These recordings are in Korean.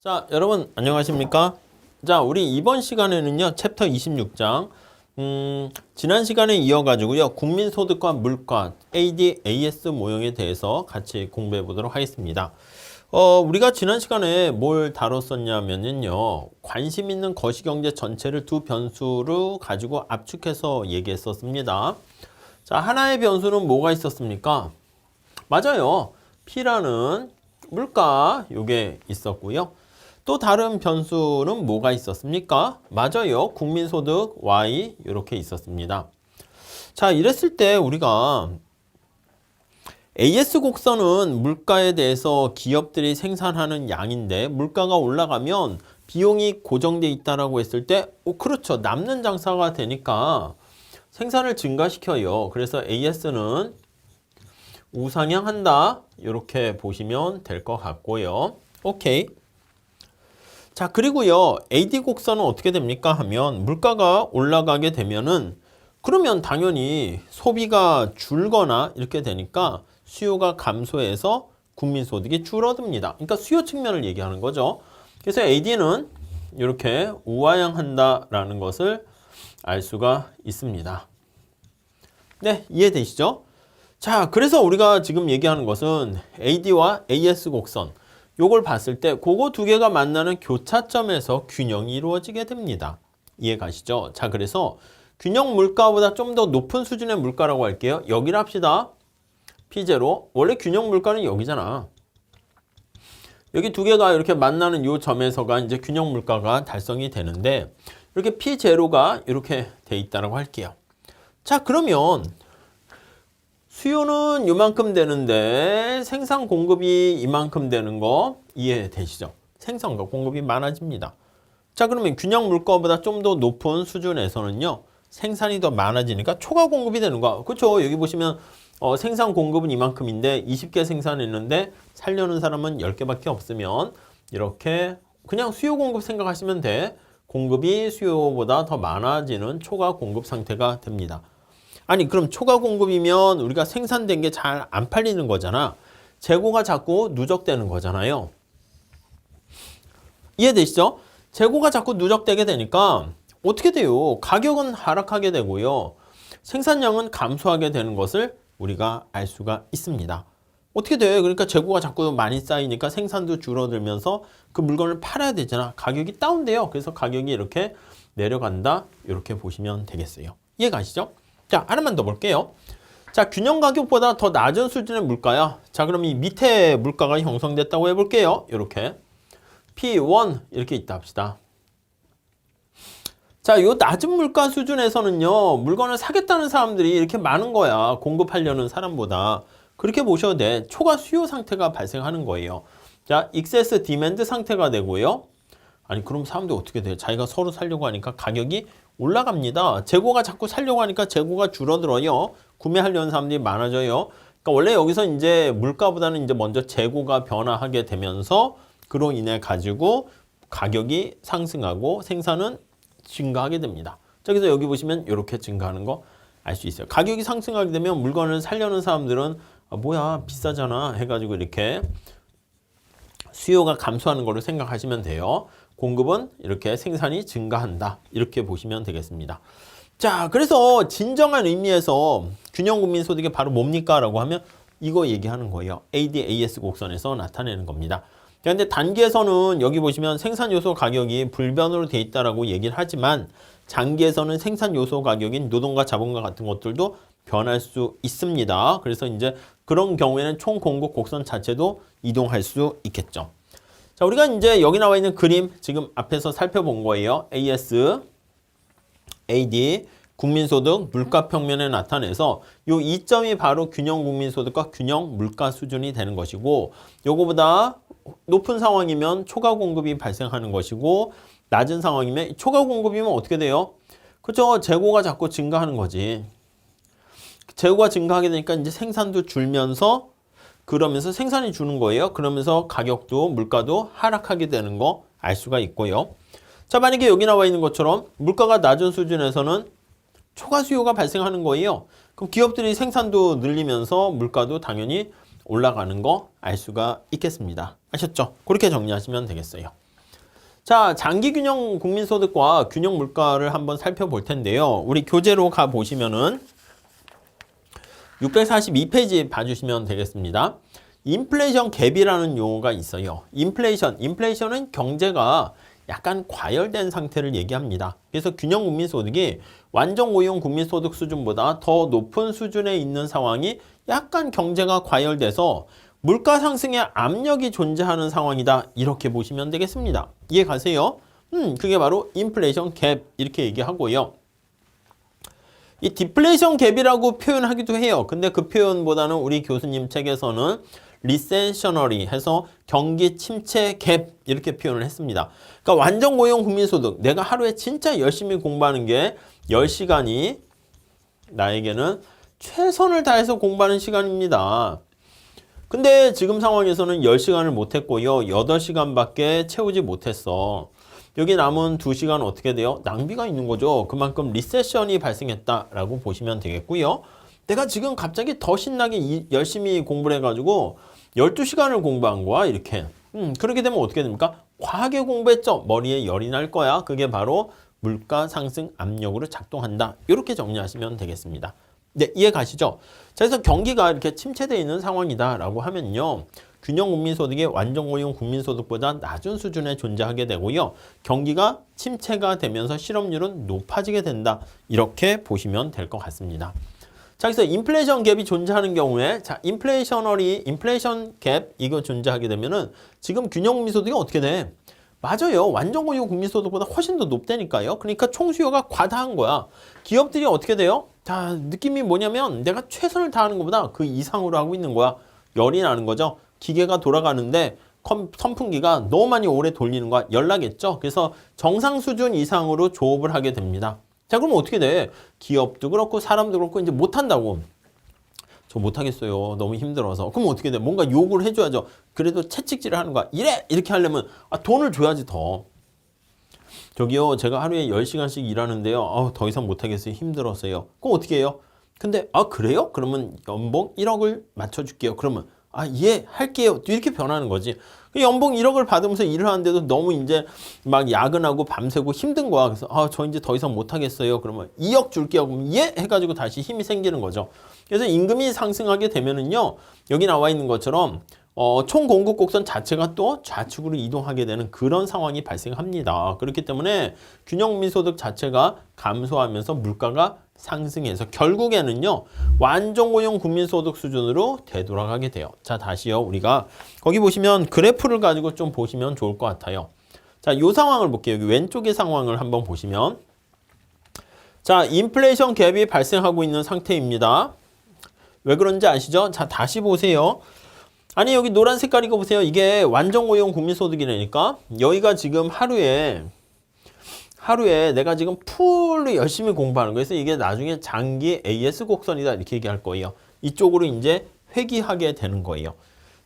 자, 여러분 안녕하십니까? 자, 우리 이번 시간에는요, 챕터 26장 지난 시간에 이어가지고요, 국민소득과 물가, AD, AS 모형에 대해서 같이 공부해 보도록 하겠습니다. 우리가 지난 시간에 뭘 다뤘었냐면요, 관심 있는 거시경제 전체를 두 변수로 가지고 압축해서 얘기했었습니다. 자, 하나의 변수는 뭐가 있었습니까? 맞아요. P라는 물가, 요게 있었고요. 또 다른 변수는 뭐가 있었습니까? 맞아요. 국민소득 Y 이렇게 있었습니다. 자, 이랬을 때 우리가 AS 곡선은 물가에 대해서 기업들이 생산하는 양인데 물가가 올라가면 비용이 고정돼 있다라고 했을 때 그렇죠. 남는 장사가 되니까 생산을 증가시켜요. 그래서 AS는 우상향한다. 이렇게 보시면 될 것 같고요. 오케이. 자, 그리고요, AD 곡선은 어떻게 됩니까? 하면 물가가 올라가게 되면은 그러면 당연히 소비가 줄거나 이렇게 되니까 수요가 감소해서 국민소득이 줄어듭니다. 그러니까 수요 측면을 얘기하는 거죠. 그래서 AD는 이렇게 우하향한다라는 것을 알 수가 있습니다. 네, 이해되시죠? 자, 그래서 우리가 지금 얘기하는 것은 AD와 AS 곡선 요걸 봤을 때 그거 두 개가 만나는 교차점에서 균형이 이루어지게 됩니다. 이해 가시죠? 자, 그래서 균형 물가보다 좀 더 높은 수준의 물가라고 할게요. 여기를 합시다. P0. 원래 균형 물가는 여기잖아. 여기 두 개가 이렇게 만나는 요 점에서가 이제 균형 물가가 달성이 되는데 이렇게 P0가 이렇게 돼 있다라고 할게요. 자, 그러면 수요는 이만큼 되는데 생산 공급이 이만큼 되는 거 이해되시죠? 생산과 공급이 많아집니다. 자, 그러면 균형 물가보다 좀 더 높은 수준에서는요, 생산이 더 많아지니까 초과 공급이 되는 거. 그렇죠? 여기 보시면 생산 공급은 이만큼인데 20개 생산했는데 살려는 사람은 10개밖에 없으면 이렇게 그냥 수요 공급 생각하시면 돼. 공급이 수요보다 더 많아지는 초과 공급 상태가 됩니다. 아니, 그럼 초과 공급이면 우리가 생산된 게 잘 안 팔리는 거잖아. 재고가 자꾸 누적되는 거잖아요. 이해되시죠? 재고가 자꾸 누적되게 되니까 어떻게 돼요? 가격은 하락하게 되고요. 생산량은 감소하게 되는 것을 우리가 알 수가 있습니다. 어떻게 돼요? 그러니까 재고가 자꾸 많이 쌓이니까 생산도 줄어들면서 그 물건을 팔아야 되잖아. 가격이 다운돼요. 그래서 가격이 이렇게 내려간다. 이렇게 보시면 되겠어요. 이해가시죠? 자, 하나만 더 볼게요. 자, 균형 가격보다 더 낮은 수준의 물가야. 자, 그럼 이 밑에 물가가 형성됐다고 해볼게요. 이렇게 P1 이렇게 있다 합시다. 자, 요 낮은 물가 수준에서는요, 물건을 사겠다는 사람들이 이렇게 많은 거야. 공급하려는 사람보다. 그렇게 보셔도 돼. 초과 수요 상태가 발생하는 거예요. 자, excess demand 상태가 되고요. 아니, 그럼 사람들이 어떻게 돼요? 자기가 서로 살려고 하니까 가격이 올라갑니다. 재고가 자꾸 살려고 하니까 재고가 줄어들어요. 구매하려는 사람들이 많아져요. 그러니까 원래 여기서 이제 물가보다는 이제 먼저 재고가 변화하게 되면서 그로 인해 가지고 가격이 상승하고 생산은 증가하게 됩니다. 자, 그래서 여기 보시면 이렇게 증가하는 거 알 수 있어요. 가격이 상승하게 되면 물건을 살려는 사람들은 뭐야 비싸잖아 해가지고 이렇게 수요가 감소하는 걸로 생각하시면 돼요. 공급은 이렇게 생산이 증가한다. 이렇게 보시면 되겠습니다. 자, 그래서 진정한 의미에서 균형 국민소득이 바로 뭡니까? 라고 하면 이거 얘기하는 거예요. AD, AS 곡선에서 나타내는 겁니다. 그런데 단기에서는 여기 보시면 생산 요소 가격이 불변으로 돼 있다라고 얘기를 하지만 장기에서는 생산 요소 가격인 노동과 자본과 같은 것들도 변할 수 있습니다. 그래서 이제 그런 경우에는 총 공급 곡선 자체도 이동할 수 있겠죠. 자, 우리가 이제 여기 나와 있는 그림 지금 앞에서 살펴본 거예요. AS, AD, 국민소득, 물가평면에 나타내서 요 이점이 바로 균형 국민소득과 균형 물가 수준이 되는 것이고 요거보다 높은 상황이면 초과 공급이 발생하는 것이고 낮은 상황이면 초과 공급이면 어떻게 돼요? 그렇죠. 재고가 자꾸 증가하는 거지. 재고가 증가하게 되니까 이제 생산도 줄면서 그러면서 생산이 주는 거예요. 그러면서 가격도 물가도 하락하게 되는 거 알 수가 있고요. 자, 만약에 여기 나와 있는 것처럼 물가가 낮은 수준에서는 초과 수요가 발생하는 거예요. 그럼 기업들이 생산도 늘리면서 물가도 당연히 올라가는 거 알 수가 있겠습니다. 아셨죠? 그렇게 정리하시면 되겠어요. 자, 장기균형 국민소득과 균형 물가를 한번 살펴볼 텐데요. 우리 교재로 가보시면은 642페이지 봐주시면 되겠습니다. 인플레이션 갭이라는 용어가 있어요. 인플레이션은 경제가 약간 과열된 상태를 얘기합니다. 그래서 균형 국민소득이 완전 고용 국민소득 수준보다 더 높은 수준에 있는 상황이 약간 경제가 과열돼서 물가 상승의 압력이 존재하는 상황이다. 이렇게 보시면 되겠습니다. 이해 가세요? 그게 바로 인플레이션 갭 이렇게 얘기하고요. 이 디플레이션 갭이라고 표현하기도 해요. 근데 그 표현보다는 우리 교수님 책에서는 리센셔너리 해서 경기 침체 갭 이렇게 표현을 했습니다. 그러니까 완전 고용 국민소득, 내가 하루에 진짜 열심히 공부하는 게 10시간이 나에게는 최선을 다해서 공부하는 시간입니다. 근데 지금 상황에서는 10시간을 못했고요. 8시간밖에 채우지 못했어. 여기 남은 2시간 어떻게 돼요? 낭비가 있는 거죠. 그만큼 리세션이 발생했다라고 보시면 되겠고요. 내가 지금 갑자기 더 신나게 열심히 공부를 해가지고 12시간을 공부한 거야, 이렇게. 그렇게 되면 어떻게 됩니까? 과하게 공부했죠? 머리에 열이 날 거야. 그게 바로 물가 상승 압력으로 작동한다. 이렇게 정리하시면 되겠습니다. 네, 이해 가시죠? 자, 그래서 경기가 이렇게 침체되어 있는 상황이다라고 하면요. 균형 국민소득이 완전 고용 국민소득보다 낮은 수준에 존재하게 되고요. 경기가 침체가 되면서 실업률은 높아지게 된다. 이렇게 보시면 될 것 같습니다. 자, 그래서 인플레이션 갭이 존재하는 경우에 인플레이션 갭 이거 존재하게 되면은 지금 균형 국민소득이 어떻게 돼? 맞아요. 완전 고용 국민소득보다 훨씬 더 높다니까요. 그러니까 총수요가 과다한 거야. 기업들이 어떻게 돼요? 자, 느낌이 뭐냐면 내가 최선을 다하는 것보다 그 이상으로 하고 있는 거야. 열이 나는 거죠. 기계가 돌아가는데 선풍기가 너무 많이 오래 돌리는 거야. 열 나겠죠. 그래서 정상 수준 이상으로 조업을 하게 됩니다. 자, 그럼 어떻게 돼? 기업도 그렇고 사람도 그렇고 이제 못한다고. 저 못하겠어요. 너무 힘들어서. 그럼 어떻게 돼? 뭔가 요구를 해줘야죠. 그래도 채찍질을 하는 거야. 이렇게 하려면 돈을 줘야지 더. 저기요, 제가 하루에 10시간씩 일하는데요. 더 이상 못하겠어요. 힘들었어요. 그럼 어떻게 해요? 근데 그래요? 그러면 연봉 1억을 맞춰줄게요. 그러면 예, 할게요. 이렇게 변하는 거지. 연봉 1억을 받으면서 일을 하는데도 너무 이제 막 야근하고 밤새고 힘든 거야. 그래서 저 이제 더 이상 못하겠어요. 그러면 2억 줄게요. 그러면 예? 해가지고 다시 힘이 생기는 거죠. 그래서 임금이 상승하게 되면은요, 여기 나와 있는 것처럼 총 공급 곡선 자체가 또 좌측으로 이동하게 되는 그런 상황이 발생합니다. 그렇기 때문에 균형 국민소득 자체가 감소하면서 물가가 상승해서 결국에는요, 완전 고용 국민소득 수준으로 되돌아가게 돼요. 자, 다시요. 우리가 거기 보시면 그래프를 가지고 좀 보시면 좋을 것 같아요. 자, 이 상황을 볼게요. 여기 왼쪽의 상황을 한번 보시면, 자, 인플레이션 갭이 발생하고 있는 상태입니다. 왜 그런지 아시죠? 자, 다시 보세요. 아니, 여기 노란 색깔 이거 보세요. 이게 완전 고용 국민소득이라니까. 여기가 지금 하루에 내가 지금 풀로 열심히 공부하는 거예요. 그래서 이게 나중에 장기 AS 곡선이다 이렇게 얘기할 거예요. 이쪽으로 이제 회귀하게 되는 거예요.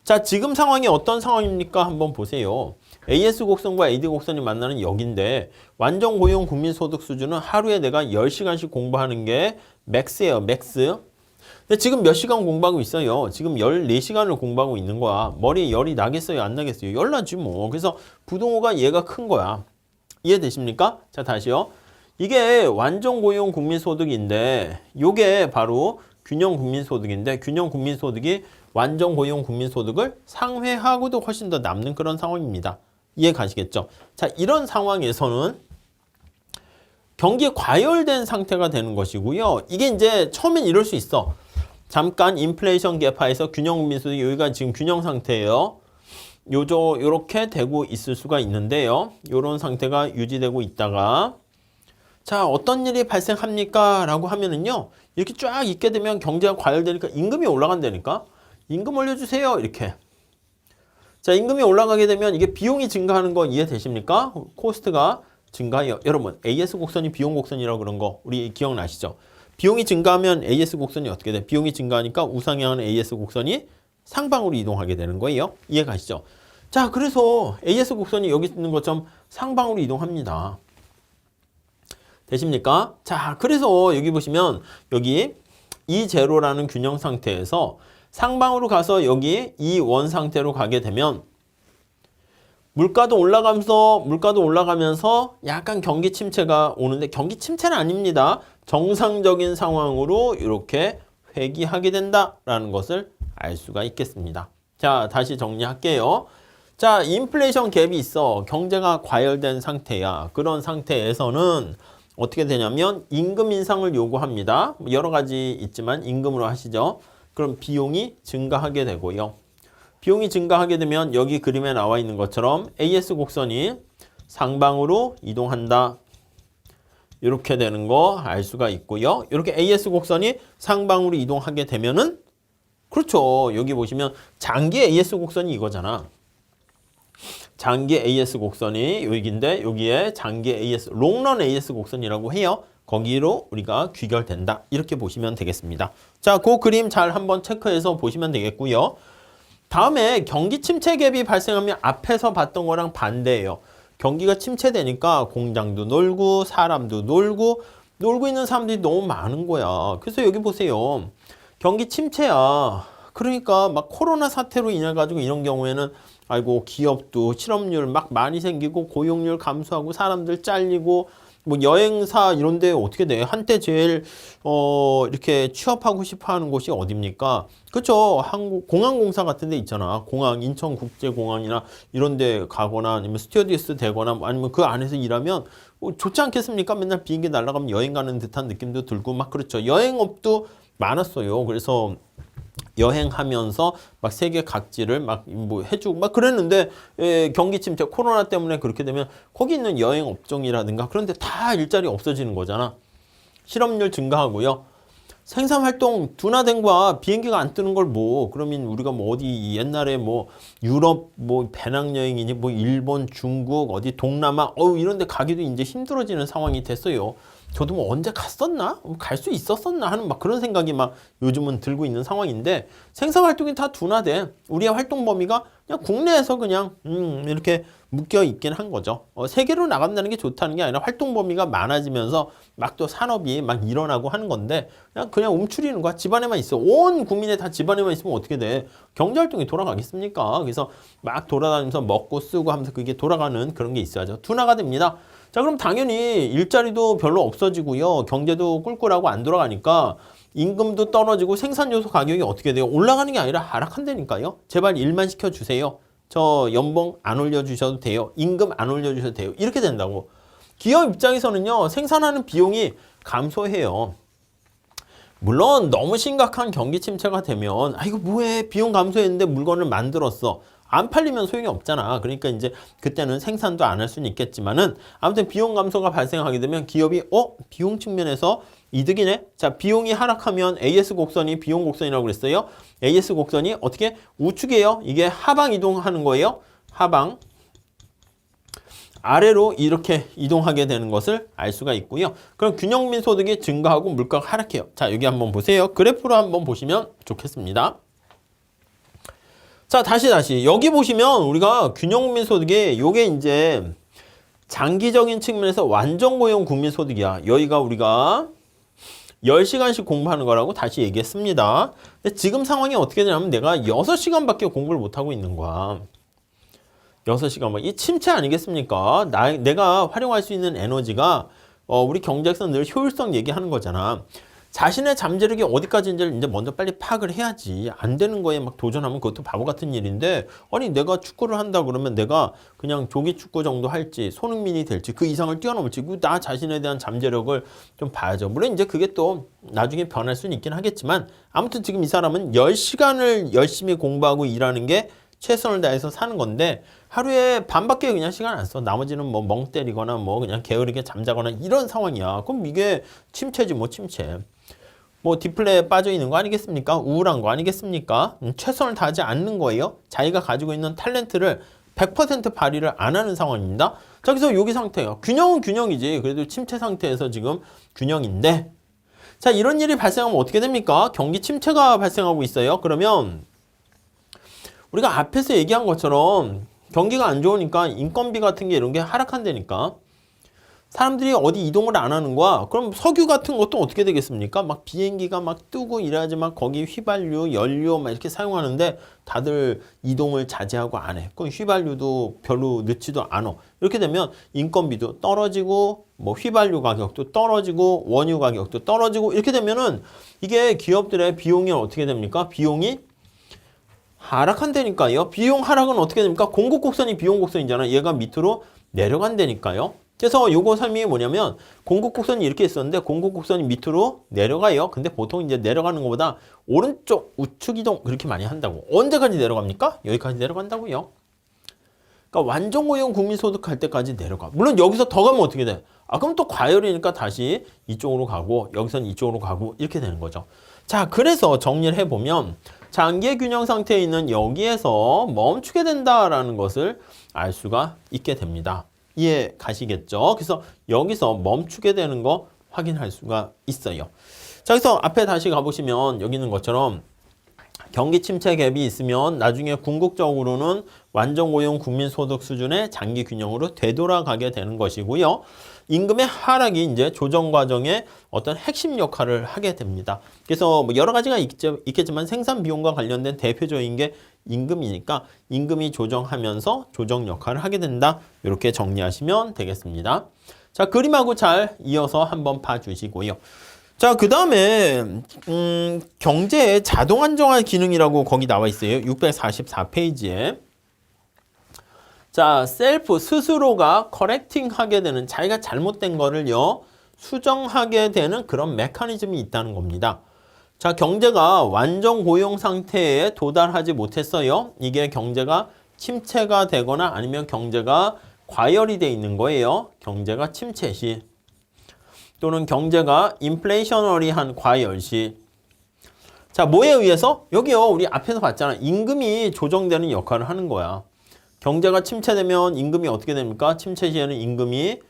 자, 지금 상황이 어떤 상황입니까? 한번 보세요. AS 곡선과 AD 곡선이 만나는 여기인데 완전 고용 국민소득 수준은 하루에 내가 10시간씩 공부하는 게 맥스예요. 맥스. 근데 지금 몇 시간 공부하고 있어요? 지금 14시간을 공부하고 있는 거야. 머리에 열이 나겠어요? 안 나겠어요? 열나지 뭐. 그래서 부동호가 얘가 큰 거야. 이해되십니까? 자, 다시요. 이게 완전 고용 국민소득인데 요게 바로 균형 국민소득인데 균형 국민소득이 완전 고용 국민소득을 상회하고도 훨씬 더 남는 그런 상황입니다. 이해 가시겠죠? 자, 이런 상황에서는 경기에 과열된 상태가 되는 것이고요. 이게 이제 처음엔 이럴 수 있어. 잠깐 인플레이션 갭하에서 균형 국민소득이 여기가 지금 균형 상태예요. 요렇게 되고 있을 수가 있는데요. 요런 상태가 유지되고 있다가 자, 어떤 일이 발생합니까? 라고 하면은요. 이렇게 쫙 있게 되면 경제가 과열되니까 임금이 올라간다니까. 임금 올려주세요. 이렇게. 자, 임금이 올라가게 되면 이게 비용이 증가하는 거 이해되십니까? 코스트가 증가해요. 여러분, AS 곡선이 비용 곡선이라고 그런 거 우리 기억나시죠? 비용이 증가하면 AS 곡선이 어떻게 돼? 비용이 증가하니까 우상향하는 AS 곡선이 상방으로 이동하게 되는 거예요. 이해 가시죠? 자, 그래서 AS 곡선이 여기 있는 것처럼 상방으로 이동합니다. 되십니까? 자, 그래서 여기 보시면 여기 E0라는 균형 상태에서 상방으로 가서 여기 E1 상태로 가게 되면 물가도 올라가면서 약간 경기 침체가 오는데 경기 침체는 아닙니다. 정상적인 상황으로 이렇게 회귀하게 된다라는 것을 알 수가 있겠습니다. 자, 다시 정리할게요. 자, 인플레이션 갭이 있어. 경제가 과열된 상태야. 그런 상태에서는 어떻게 되냐면 임금 인상을 요구합니다. 여러 가지 있지만 임금으로 하시죠. 그럼 비용이 증가하게 되고요. 비용이 증가하게 되면 여기 그림에 나와 있는 것처럼 AS 곡선이 상방으로 이동한다. 이렇게 되는 거 알 수가 있고요. 이렇게 AS 곡선이 상방으로 이동하게 되면은 그렇죠. 여기 보시면 장기 AS 곡선이 이거잖아. 장기 AS 곡선이 여기인데 여기에 장기 AS, 롱런 AS 곡선이라고 해요. 거기로 우리가 귀결된다. 이렇게 보시면 되겠습니다. 자, 그 그림 잘 한번 체크해서 보시면 되겠고요. 다음에 경기 침체 갭이 발생하면 앞에서 봤던 거랑 반대예요. 경기가 침체되니까 공장도 놀고 사람도 놀고 있는 사람들이 너무 많은 거야. 그래서 여기 보세요. 경기 침체야. 그러니까 막 코로나 사태로 인해 가지고 이런 경우에는 아이고 기업도 실업률 막 많이 생기고 고용률 감소하고 사람들 잘리고 뭐 여행사 이런 데 어떻게 돼? 한때 제일 이렇게 취업하고 싶어 하는 곳이 어딥니까? 그쵸? 공항공사 같은 데 있잖아. 공항, 인천국제공항이나 이런 데 가거나 아니면 스튜어디스 되거나 아니면 그 안에서 일하면 좋지 않겠습니까? 맨날 비행기 날아가면 여행 가는 듯한 느낌도 들고 막 그렇죠. 여행업도 많았어요. 그래서 여행하면서 막 세계 각지를 막 뭐 해주고 막 그랬는데 경기 침체 코로나 때문에 그렇게 되면 거기 있는 여행 업종이라든가 그런데 다 일자리 없어지는 거잖아. 실업률 증가하고요. 생산 활동 둔화된 거야. 비행기가 안 뜨는 걸 뭐 그러면 우리가 뭐 어디 옛날에 뭐 유럽 뭐 배낭여행이니 뭐 일본 중국 어디 동남아 이런 데 가기도 이제 힘들어지는 상황이 됐어요. 저도 뭐 언제 갔었나? 갈 수 있었었나? 하는 막 그런 생각이 막 요즘은 들고 있는 상황인데 생산 활동이 다 둔화돼. 우리의 활동 범위가 그냥 국내에서 그냥 이렇게 묶여 있긴 한 거죠. 세계로 나간다는 게 좋다는 게 아니라 활동 범위가 많아지면서 막 또 산업이 막 일어나고 하는 건데 그냥 움츠리는 거야. 집안에만 있어. 온 국민의 다 집안에만 있으면 어떻게 돼? 경제 활동이 돌아가겠습니까? 그래서 막 돌아다니면서 먹고 쓰고 하면서 그게 돌아가는 그런 게 있어야죠. 둔화가 됩니다. 자, 그럼 당연히 일자리도 별로 없어지고요. 경제도 꿀꿀하고 안 돌아가니까 임금도 떨어지고 생산 요소 가격이 어떻게 돼요? 올라가는 게 아니라 하락한다니까요. 제발 일만 시켜주세요. 저 연봉 안 올려주셔도 돼요. 임금 안 올려주셔도 돼요. 이렇게 된다고. 기업 입장에서는요. 생산하는 비용이 감소해요. 물론 너무 심각한 경기 침체가 되면 이거 뭐해? 비용 감소했는데 물건을 만들었어. 안 팔리면 소용이 없잖아. 그러니까 이제 그때는 생산도 안 할 수는 있겠지만은 아무튼 비용 감소가 발생하게 되면 기업이 비용 측면에서 이득이네. 자, 비용이 하락하면 AS 곡선이 비용 곡선이라고 그랬어요. AS 곡선이 어떻게 우측이에요. 이게 하방 이동하는 거예요. 하방 아래로 이렇게 이동하게 되는 것을 알 수가 있고요. 그럼 균형민 소득이 증가하고 물가가 하락해요. 자, 여기 한번 보세요. 그래프로 한번 보시면 좋겠습니다. 자, 다시 여기 보시면 우리가 균형국민 소득이 요게 이제 장기적인 측면에서 완전 고용 국민 소득이야. 여기가 우리가 10시간씩 공부하는 거라고 다시 얘기했습니다. 근데 지금 상황이 어떻게 되냐면 내가 6시간밖에 공부를 못 하고 있는 거야. 6시간 이 침체 아니겠습니까? 내가 활용할 수 있는 에너지가 우리 경제학에서 늘 효율성 얘기하는 거잖아. 자신의 잠재력이 어디까지인지를 이제 먼저 빨리 파악을 해야지. 안 되는 거에 막 도전하면 그것도 바보 같은 일인데 아니 내가 축구를 한다 그러면 내가 그냥 조기 축구 정도 할지 손흥민이 될지 그 이상을 뛰어넘을지 나 자신에 대한 잠재력을 좀 봐야죠. 물론 이제 그게 또 나중에 변할 수는 있긴 하겠지만 아무튼 지금 이 사람은 10시간을 열심히 공부하고 일하는 게 최선을 다해서 사는 건데 하루에 반밖에 그냥 시간 안 써. 나머지는 뭐 멍 때리거나 뭐 그냥 게으르게 잠자거나 이런 상황이야. 그럼 이게 침체지 뭐 침체. 뭐 디플레에 빠져 있는 거 아니겠습니까? 우울한 거 아니겠습니까? 최선을 다하지 않는 거예요. 자기가 가지고 있는 탤런트를 100% 발휘를 안 하는 상황입니다. 자, 그래서 여기 상태예요. 균형은 균형이지. 그래도 침체 상태에서 지금 균형인데 자, 이런 일이 발생하면 어떻게 됩니까? 경기 침체가 발생하고 있어요. 그러면 우리가 앞에서 얘기한 것처럼 경기가 안 좋으니까 인건비 같은 게 이런 게 하락한다니까. 사람들이 어디 이동을 안 하는 거야. 그럼 석유 같은 것도 어떻게 되겠습니까? 막 비행기가 막 뜨고 이래야지 막 거기 휘발유, 연료 막 이렇게 사용하는데 다들 이동을 자제하고 안 해. 그럼 휘발유도 별로 넣지도 않아. 이렇게 되면 인건비도 떨어지고 뭐 휘발유 가격도 떨어지고 원유 가격도 떨어지고 이렇게 되면은 이게 기업들의 비용이 어떻게 됩니까? 비용이 하락한다니까요. 비용 하락은 어떻게 됩니까? 공급 곡선이 비용 곡선이잖아. 얘가 밑으로 내려간다니까요. 그래서 요거 설명이 뭐냐면 공급 곡선이 이렇게 있었는데 공급 곡선이 밑으로 내려가요. 근데 보통 이제 내려가는 것보다 오른쪽 우측 이동 그렇게 많이 한다고. 언제까지 내려갑니까? 여기까지 내려간다고요. 그러니까 완전 고용 국민소득 할 때까지 내려가. 물론 여기서 더 가면 어떻게 돼? 아 그럼 또 과열이니까 다시 이쪽으로 가고 여기서는 이쪽으로 가고 이렇게 되는 거죠. 자 그래서 정리를 해보면 장기의 균형 상태에 있는 여기에서 멈추게 된다라는 것을 알 수가 있게 됩니다. 이해 가시겠죠? 그래서 여기서 멈추게 되는 거 확인할 수가 있어요. 자, 그래서 앞에 다시 가보시면 여기 있는 것처럼 경기 침체 갭이 있으면 나중에 궁극적으로는 완전 고용 국민소득 수준의 장기 균형으로 되돌아가게 되는 것이고요. 임금의 하락이 이제 조정 과정에 어떤 핵심 역할을 하게 됩니다. 그래서 뭐 여러 가지가 있겠지만 생산 비용과 관련된 대표적인 게 임금이니까 임금이 조정하면서 조정 역할을 하게 된다. 이렇게 정리하시면 되겠습니다. 자, 그림하고 잘 이어서 한번 봐주시고요. 자, 그 다음에 경제의 자동 안정화 기능이라고 거기 나와 있어요. 644페이지에. 자, 셀프 스스로가 커렉팅 하게 되는 자기가 잘못된 거를요. 수정하게 되는 그런 메커니즘이 있다는 겁니다. 자, 경제가 완전 고용 상태에 도달하지 못했어요. 이게 경제가 침체가 되거나 아니면 경제가 과열이 돼 있는 거예요. 경제가 침체 시 또는 경제가 인플레이셔너리한 과열 시. 자, 뭐에 의해서? 여기요. 우리 앞에서 봤잖아. 임금이 조정되는 역할을 하는 거야. 경제가 침체되면 임금이 어떻게 됩니까? 침체 시에는 임금이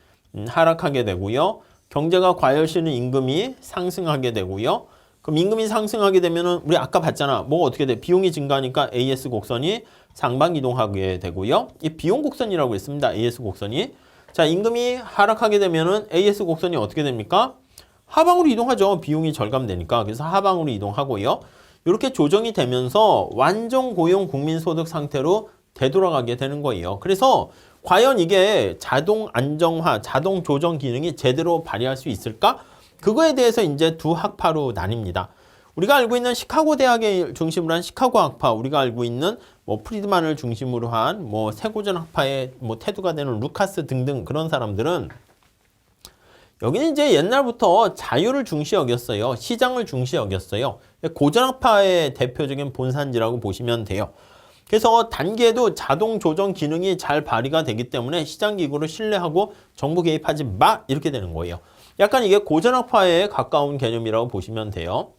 하락하게 되고요. 경제가 과열 시에는 임금이 상승하게 되고요. 그럼 임금이 상승하게 되면은 우리 아까 봤잖아. 뭐가 어떻게 돼? 비용이 증가하니까 AS 곡선이 상방 이동하게 되고요. 이 비용 곡선이라고 했습니다. AS 곡선이. 자, 임금이 하락하게 되면은 AS 곡선이 어떻게 됩니까? 하방으로 이동하죠. 비용이 절감되니까. 그래서 하방으로 이동하고요. 이렇게 조정이 되면서 완전 고용 국민소득 상태로 되돌아가게 되는 거예요. 그래서 과연 이게 자동 안정화, 자동 조정 기능이 제대로 발휘할 수 있을까? 그거에 대해서 이제 두 학파로 나뉩니다. 우리가 알고 있는 시카고 대학을 중심으로 한 시카고 학파, 우리가 알고 있는 뭐 프리드만을 중심으로 한 뭐 세고전 학파의 뭐 태두가 되는 루카스 등등 그런 사람들은 여기는 이제 옛날부터 자유를 중시 여겼어요. 시장을 중시 여겼어요. 고전 학파의 대표적인 본산지라고 보시면 돼요. 그래서 단기에도 자동 조정 기능이 잘 발휘가 되기 때문에 시장 기구를 신뢰하고 정부 개입하지 마 이렇게 되는 거예요. 약간 이게 고전 학파에 가까운 개념이라고 보시면 돼요.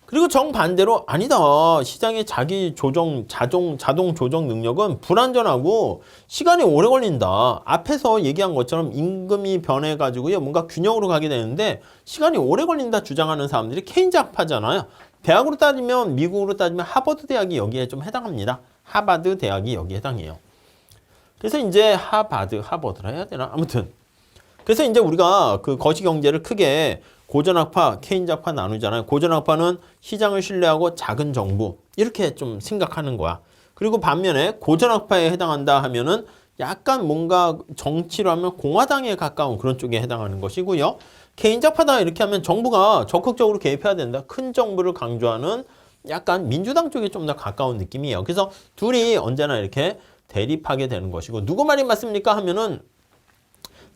그리고 정반대로 아니다. 시장의 자기 조정, 자동 조정 능력은 불완전하고 시간이 오래 걸린다. 앞에서 얘기한 것처럼 임금이 변해가지고요. 뭔가 균형으로 가게 되는데 시간이 오래 걸린다 주장하는 사람들이 케인즈 학파잖아요. 대학으로 따지면 미국으로 따지면 하버드 대학이 여기에 좀 해당합니다. 하버드 대학이 여기에 해당해요. 그래서 이제 하버드라 해야 되나? 아무튼 그래서 이제 우리가 그 거시경제를 크게 고전학파, 케인즈학파 나누잖아요. 고전학파는 시장을 신뢰하고 작은 정부 이렇게 좀 생각하는 거야. 그리고 반면에 고전학파에 해당한다 하면은 약간 뭔가 정치로 하면 공화당에 가까운 그런 쪽에 해당하는 것이고요. 케인즈학파다 이렇게 하면 정부가 적극적으로 개입해야 된다. 큰 정부를 강조하는 약간 민주당 쪽에 좀 더 가까운 느낌이에요. 그래서 둘이 언제나 이렇게 대립하게 되는 것이고 누구 말이 맞습니까 하면은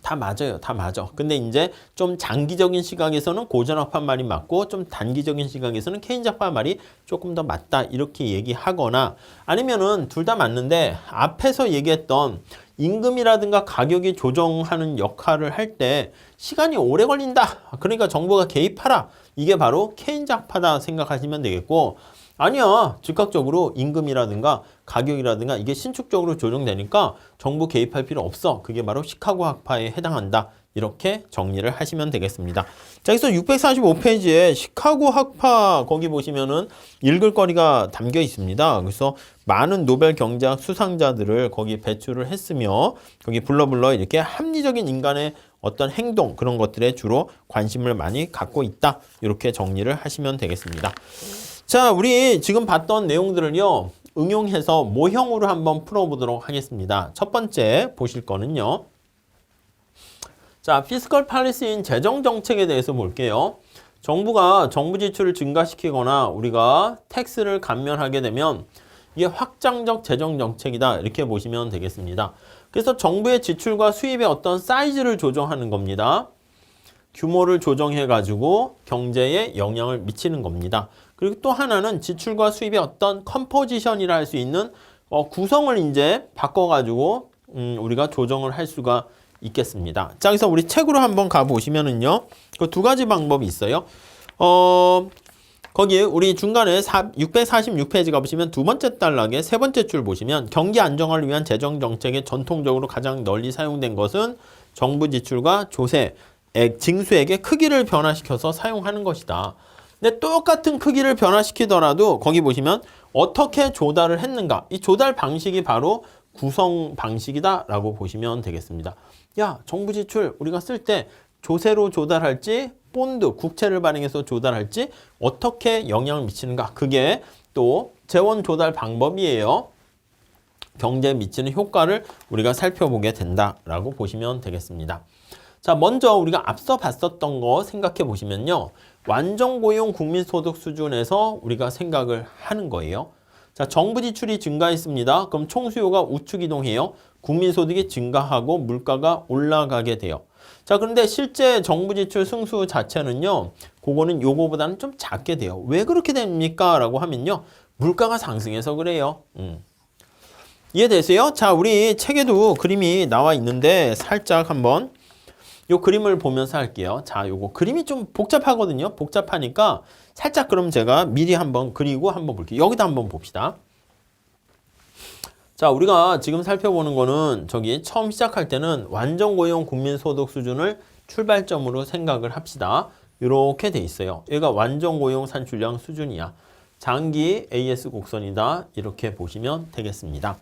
다 맞아요. 다 맞아. 근데 이제 좀 장기적인 시각에서는 고전학파 말이 맞고 좀 단기적인 시각에서는 케인즈학파 말이 조금 더 맞다. 이렇게 얘기하거나 아니면은 둘 다 맞는데 앞에서 얘기했던 임금이라든가 가격이 조정하는 역할을 할 때 시간이 오래 걸린다. 그러니까 정부가 개입하라. 이게 바로 케인즈학파다 생각하시면 되겠고 아니야. 즉각적으로 임금이라든가 가격이라든가 이게 신축적으로 조정되니까 정부 개입할 필요 없어. 그게 바로 시카고 학파에 해당한다. 이렇게 정리를 하시면 되겠습니다. 자, 여기서 645페이지에 시카고 학파 거기 보시면은 읽을 거리가 담겨 있습니다. 그래서 많은 노벨 경제학 수상자들을 거기 배출을 했으며 거기 불러 이렇게 합리적인 인간의 어떤 행동 그런 것들에 주로 관심을 많이 갖고 있다. 이렇게 정리를 하시면 되겠습니다. 자, 우리 지금 봤던 내용들을요. 응용해서 모형으로 한번 풀어보도록 하겠습니다. 첫 번째 보실 거는요. 자, 피스컬 팔리시인 재정 정책에 대해서 볼게요. 정부가 정부 지출을 증가시키거나 우리가 텍스를 감면하게 되면 이게 확장적 재정 정책이다. 이렇게 보시면 되겠습니다. 그래서 정부의 지출과 수입의 어떤 사이즈를 조정하는 겁니다. 규모를 조정해 가지고 경제에 영향을 미치는 겁니다. 그리고 또 하나는 지출과 수입의 어떤 컴포지션이라 할 수 있는 구성을 이제 바꿔 가지고 우리가 조정을 할 수가 있겠습니다. 자, 그래서 우리 책으로 한번 가 보시면은요. 그 두 가지 방법이 있어요. 거기 우리 중간에 646페이지 가보시면 두 번째 단락에 세 번째 줄 보시면 경기 안정화를 위한 재정 정책에 전통적으로 가장 널리 사용된 것은 정부 지출과 조세액, 징수액의 크기를 변화시켜서 사용하는 것이다. 근데 똑같은 크기를 변화시키더라도 거기 보시면 어떻게 조달을 했는가. 이 조달 방식이 바로 구성 방식이다 라고 보시면 되겠습니다. 야, 정부 지출 우리가 쓸 때 조세로 조달할지 본드, 국채를 발행해서 조달할지 어떻게 영향을 미치는가. 그게 또 재원 조달 방법이에요. 경제에 미치는 효과를 우리가 살펴보게 된다라고 보시면 되겠습니다. 자, 먼저 우리가 앞서 봤었던 거 생각해 보시면요. 완전 고용 국민소득 수준에서 우리가 생각을 하는 거예요. 자, 정부 지출이 증가했습니다. 그럼 총수요가 우측 이동해요. 국민소득이 증가하고 물가가 올라가게 돼요. 자, 그런데 실제 정부 지출 승수 자체는요. 그거는 요거보다는 좀 작게 돼요. 왜 그렇게 됩니까? 라고 하면요. 물가가 상승해서 그래요. 이해되세요? 자, 우리 책에도 그림이 나와 있는데 살짝 한번 요 그림을 보면서 할게요. 자, 요거 그림이 좀 복잡하거든요. 복잡하니까 살짝 그럼 제가 미리 한번 그리고 한번 볼게요. 여기다 한번 봅시다. 자, 우리가 지금 살펴보는 거는 저기 처음 시작할 때는 완전 고용 국민소득 수준을 출발점으로 생각을 합시다. 이렇게 돼 있어요. 얘가 완전 고용 산출량 수준이야. 장기 AS 곡선이다. 이렇게 보시면 되겠습니다.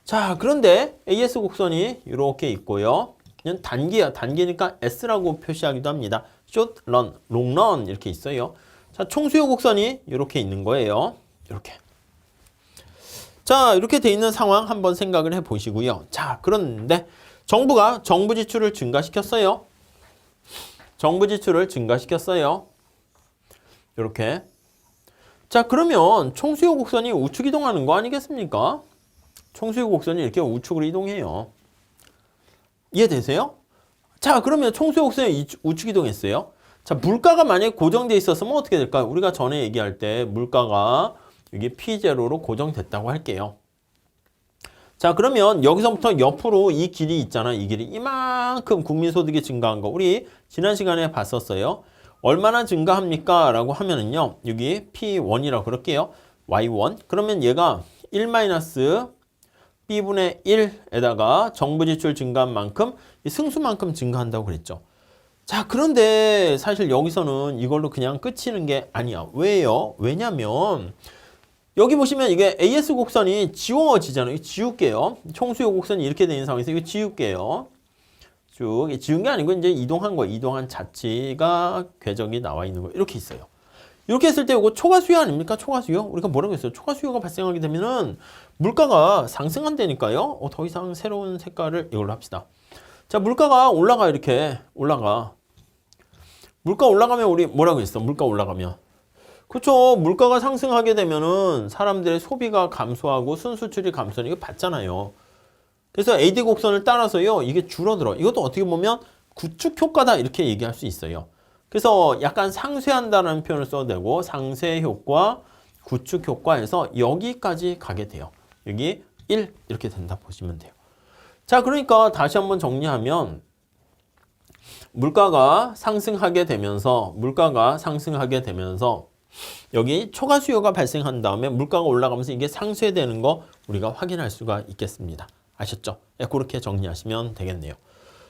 자, 그런데 AS 곡선이 이렇게 있고요. 그냥 단기야. 단기니까 S라고 표시하기도 합니다. short run, long run 이렇게 있어요. 자, 총수요 곡선이 이렇게 있는 거예요. 이렇게. 자, 이렇게 돼 있는 상황 한번 생각을 해 보시고요. 자, 그런데 정부가 정부 지출을 증가시켰어요. 정부 지출을 증가시켰어요. 이렇게. 자, 그러면 총수요 곡선이 우측 이동하는 거 아니겠습니까? 총수요 곡선이 이렇게 우측으로 이동해요. 이해되세요? 자, 그러면 총수요 곡선이 우측 이동했어요. 자, 물가가 만약에 고정돼 있었으면 어떻게 될까요? 우리가 전에 얘기할 때 물가가 여기 P0로 고정됐다고 할게요. 자, 그러면 여기서부터 옆으로 이 길이 있잖아. 이 길이 이만큼 국민소득이 증가한 거 우리 지난 시간에 봤었어요. 얼마나 증가합니까? 라고 하면은요. 여기 P1이라고 그럴게요. Y1. 그러면 얘가 1-B분의 1에다가 정부 지출 증가한 만큼 이 승수만큼 증가한다고 그랬죠. 자, 그런데 사실 여기서는 이걸로 그냥 끝이는 게 아니야. 왜요? 왜냐면 여기 보시면 이게 AS 곡선이 지워지잖아요. 지울게요. 총수요 곡선이 이렇게 되는 상황에서 이거 지울게요. 쭉 지운 게 아니고 이제 이동한 거예요. 이동한 자체가 궤적이 나와 있는 거 이렇게 있어요. 이렇게 했을 때 이거 초과수요 아닙니까? 초과수요? 우리가 뭐라고 했어요? 초과수요가 발생하게 되면은 물가가 상승한다니까요. 더 이상 새로운 색깔을 이걸로 합시다. 자, 물가가 올라가 이렇게 올라가. 물가 올라가면 우리 뭐라고 했어? 물가 올라가면. 그렇죠. 물가가 상승하게 되면은 사람들의 소비가 감소하고 순수출이 감소하는 이거 봤잖아요. 그래서 AD 곡선을 따라서요. 이게 줄어들어. 이것도 어떻게 보면 구축 효과다 이렇게 얘기할 수 있어요. 그래서 약간 상쇄한다는 표현을 써도 되고 상쇄 효과, 구축 효과에서 여기까지 가게 돼요. 여기 1 이렇게 된다 보시면 돼요. 자, 그러니까 다시 한번 정리하면 물가가 상승하게 되면서 여기 초과 수요가 발생한 다음에 물가가 올라가면서 이게 상쇄되는 거 우리가 확인할 수가 있겠습니다. 아셨죠? 네, 그렇게 정리하시면 되겠네요.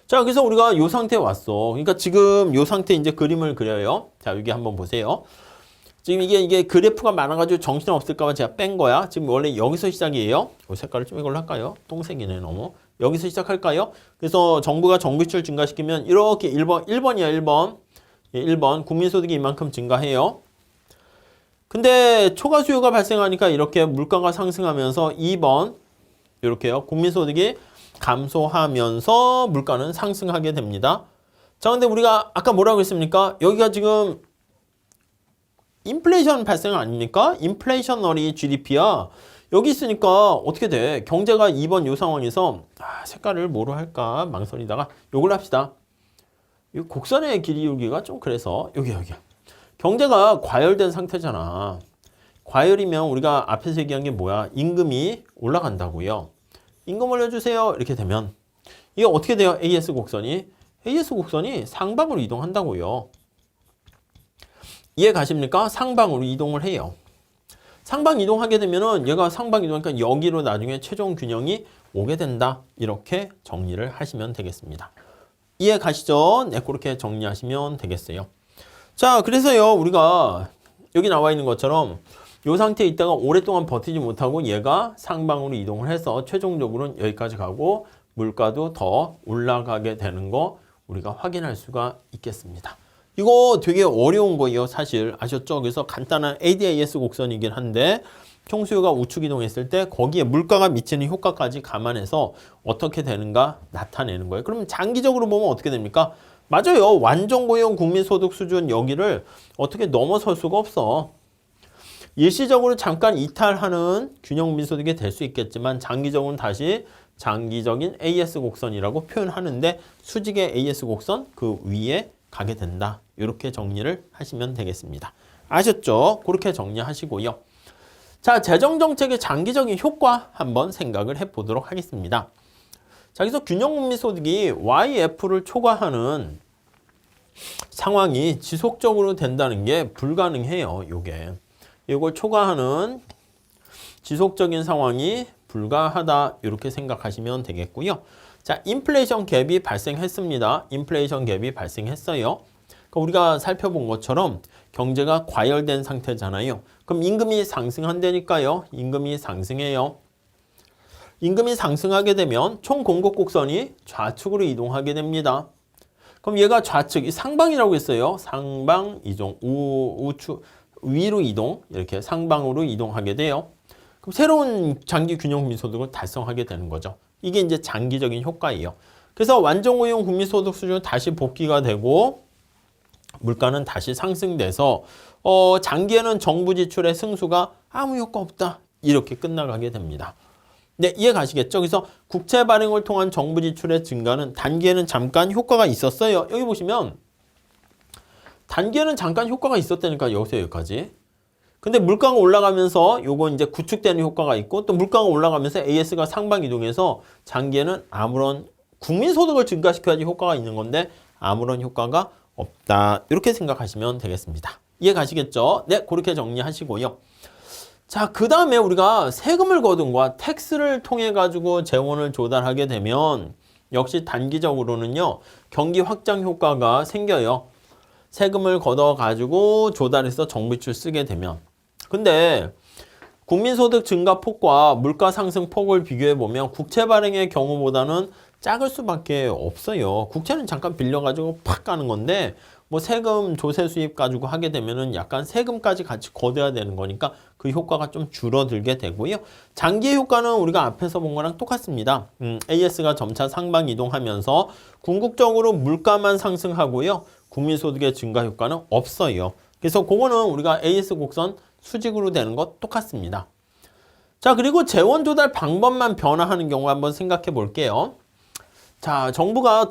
자, 그래서 우리가 요 상태에 왔어. 그러니까 지금 요 상태 이제 그림을 그려요. 자, 여기 한번 보세요. 지금 이게 그래프가 많아가지고 정신 없을까봐 제가 뺀 거야. 지금 원래 여기서 시작이에요. 이 색깔을 좀 이걸로 할까요? 똥색이네, 너무. 여기서 시작할까요? 그래서 정부가 정부지출 증가시키면 이렇게 1번이야, 1번. 예, 1번. 국민소득이 이만큼 증가해요. 근데 초과 수요가 발생하니까 이렇게 물가가 상승하면서 2번. 이렇게요. 국민소득이 감소하면서 물가는 상승하게 됩니다. 자, 근데 우리가 아까 뭐라고 했습니까? 여기가 지금 인플레이션 발생 아닙니까? 인플레이셔너리 GDP야. 여기 있으니까 어떻게 돼? 경제가 2번 요 상황에서 색깔을 뭐로 할까 망설이다가 요걸 합시다. 이 곡선의 길이 여기가 좀 그래서 여기 경제가 과열된 상태잖아. 과열이면 우리가 앞에서 얘기한 게 뭐야? 임금이 올라간다고요. 임금 올려주세요. 이렇게 되면 이게 어떻게 돼요? AS 곡선이 상방으로 이동한다고요. 이해 가십니까? 상방으로 이동을 해요. 상방 이동하게 되면은 얘가 상방 이동하니까 여기로 나중에 최종 균형이 오게 된다. 이렇게 정리를 하시면 되겠습니다. 이해 가시죠? 네, 그렇게 정리하시면 되겠어요. 자, 그래서요, 우리가 여기 나와 있는 것처럼 이 상태에 있다가 오랫동안 버티지 못하고 얘가 상방으로 이동을 해서 최종적으로는 여기까지 가고 물가도 더 올라가게 되는 거 우리가 확인할 수가 있겠습니다. 이거 되게 어려운 거예요, 사실. 아셨죠? 그래서 간단한 ADAS 곡선이긴 한데 총수요가 우측 이동했을 때 거기에 물가가 미치는 효과까지 감안해서 어떻게 되는가 나타내는 거예요. 그러면 장기적으로 보면 어떻게 됩니까? 맞아요. 완전 고용 국민소득 수준 여기를 어떻게 넘어설 수가 없어. 일시적으로 잠깐 이탈하는 균형 국민소득이 될 수 있겠지만 장기적으로는 다시 장기적인 AS 곡선이라고 표현하는데 수직의 AS 곡선 그 위에 가게 된다. 이렇게 정리를 하시면 되겠습니다. 아셨죠? 그렇게 정리하시고요. 자, 재정정책의 장기적인 효과 한번 생각을 해보도록 하겠습니다. 자, 그래서 균형국민소득이 YF를 초과하는 상황이 지속적으로 된다는 게 불가능해요. 이걸 초과하는 지속적인 상황이 불가하다. 이렇게 생각하시면 되겠고요. 자, 인플레이션 갭이 발생했습니다. 인플레이션 갭이 발생했어요. 그러니까 우리가 살펴본 것처럼 경제가 과열된 상태잖아요. 그럼 임금이 상승한다니까요. 임금이 상승해요. 임금이 상승하게 되면 총 공급 곡선이 좌측으로 이동하게 됩니다. 그럼 얘가 좌측, 상방이라고 했어요. 상방 이동, 우측, 위로 이동, 이렇게 상방으로 이동하게 돼요. 그럼 새로운 장기 균형 국민소득을 달성하게 되는 거죠. 이게 이제 장기적인 효과예요. 그래서 완전 고용 국민소득 수준은 다시 복귀가 되고 물가는 다시 상승돼서 장기에는 정부 지출의 승수가 아무 효과 없다. 이렇게 끝나가게 됩니다. 네, 이해 가시겠죠? 그래서 국채 발행을 통한 정부 지출의 증가는 단기에는 잠깐 효과가 있었어요. 여기 보시면 단기에는 잠깐 효과가 있었다니까 여기까지. 근데 물가가 올라가면서 요거 이제 구축되는 효과가 있고 또 물가가 올라가면서 AS가 상방 이동해서 장기에는 아무런 국민소득을 증가시켜야지 효과가 있는 건데 아무런 효과가 없다. 이렇게 생각하시면 되겠습니다. 이해 가시겠죠? 네, 그렇게 정리하시고요. 자, 그 다음에 우리가 세금을 거둔 거와 텍스를 통해 가지고 재원을 조달하게 되면 역시 단기적으로는요 경기 확장 효과가 생겨요. 세금을 걷어 가지고 조달해서 정부 지출 쓰게 되면. 근데 국민소득 증가 폭과 물가 상승 폭을 비교해 보면 국채 발행의 경우보다는 작을 수밖에 없어요. 국채는 잠깐 빌려가지고 팍 가는 건데 뭐 세금 조세 수입 가지고 하게 되면은 약간 세금까지 같이 걷어야 되는 거니까 그 효과가 좀 줄어들게 되고요. 장기의 효과는 우리가 앞에서 본 거랑 똑같습니다. AS가 점차 상방 이동하면서 궁극적으로 물가만 상승하고요. 국민소득의 증가 효과는 없어요. 그래서 그거는 우리가 AS 곡선 수직으로 되는 것 똑같습니다. 자, 그리고 재원 조달 방법만 변화하는 경우 한번 생각해 볼게요. 자, 정부가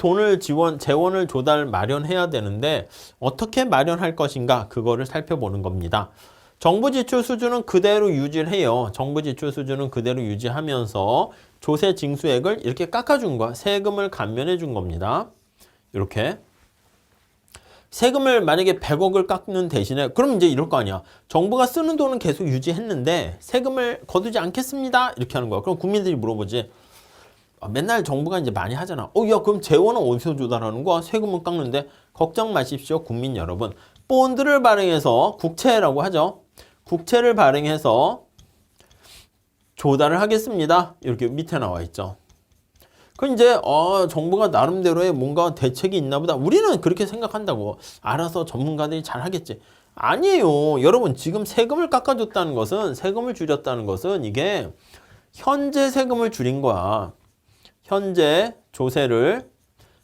재원을 조달 마련해야 되는데 어떻게 마련할 것인가 그거를 살펴보는 겁니다. 정부 지출 수준은 그대로 유지를 해요. 정부 지출 수준은 그대로 유지하면서 조세 징수액을 이렇게 깎아준 거야. 세금을 감면해 준 겁니다. 이렇게. 세금을 만약에 100억을 깎는 대신에 그럼 이제 이럴 거 아니야. 정부가 쓰는 돈은 계속 유지했는데 세금을 거두지 않겠습니다. 이렇게 하는 거야. 그럼 국민들이 물어보지. 맨날 정부가 이제 많이 하잖아. 야, 그럼 재원은 어디서 조달하는 거야? 세금은 깎는데 걱정 마십시오, 국민 여러분. 본드를 발행해서 국채라고 하죠. 국채를 발행해서 조달을 하겠습니다. 이렇게 밑에 나와 있죠. 그럼 이제 정부가 나름대로의 뭔가 대책이 있나 보다. 우리는 그렇게 생각한다고. 알아서 전문가들이 잘 하겠지. 아니에요. 여러분, 지금 세금을 깎아줬다는 것은, 세금을 줄였다는 것은 이게 현재 세금을 줄인 거야. 현재 조세를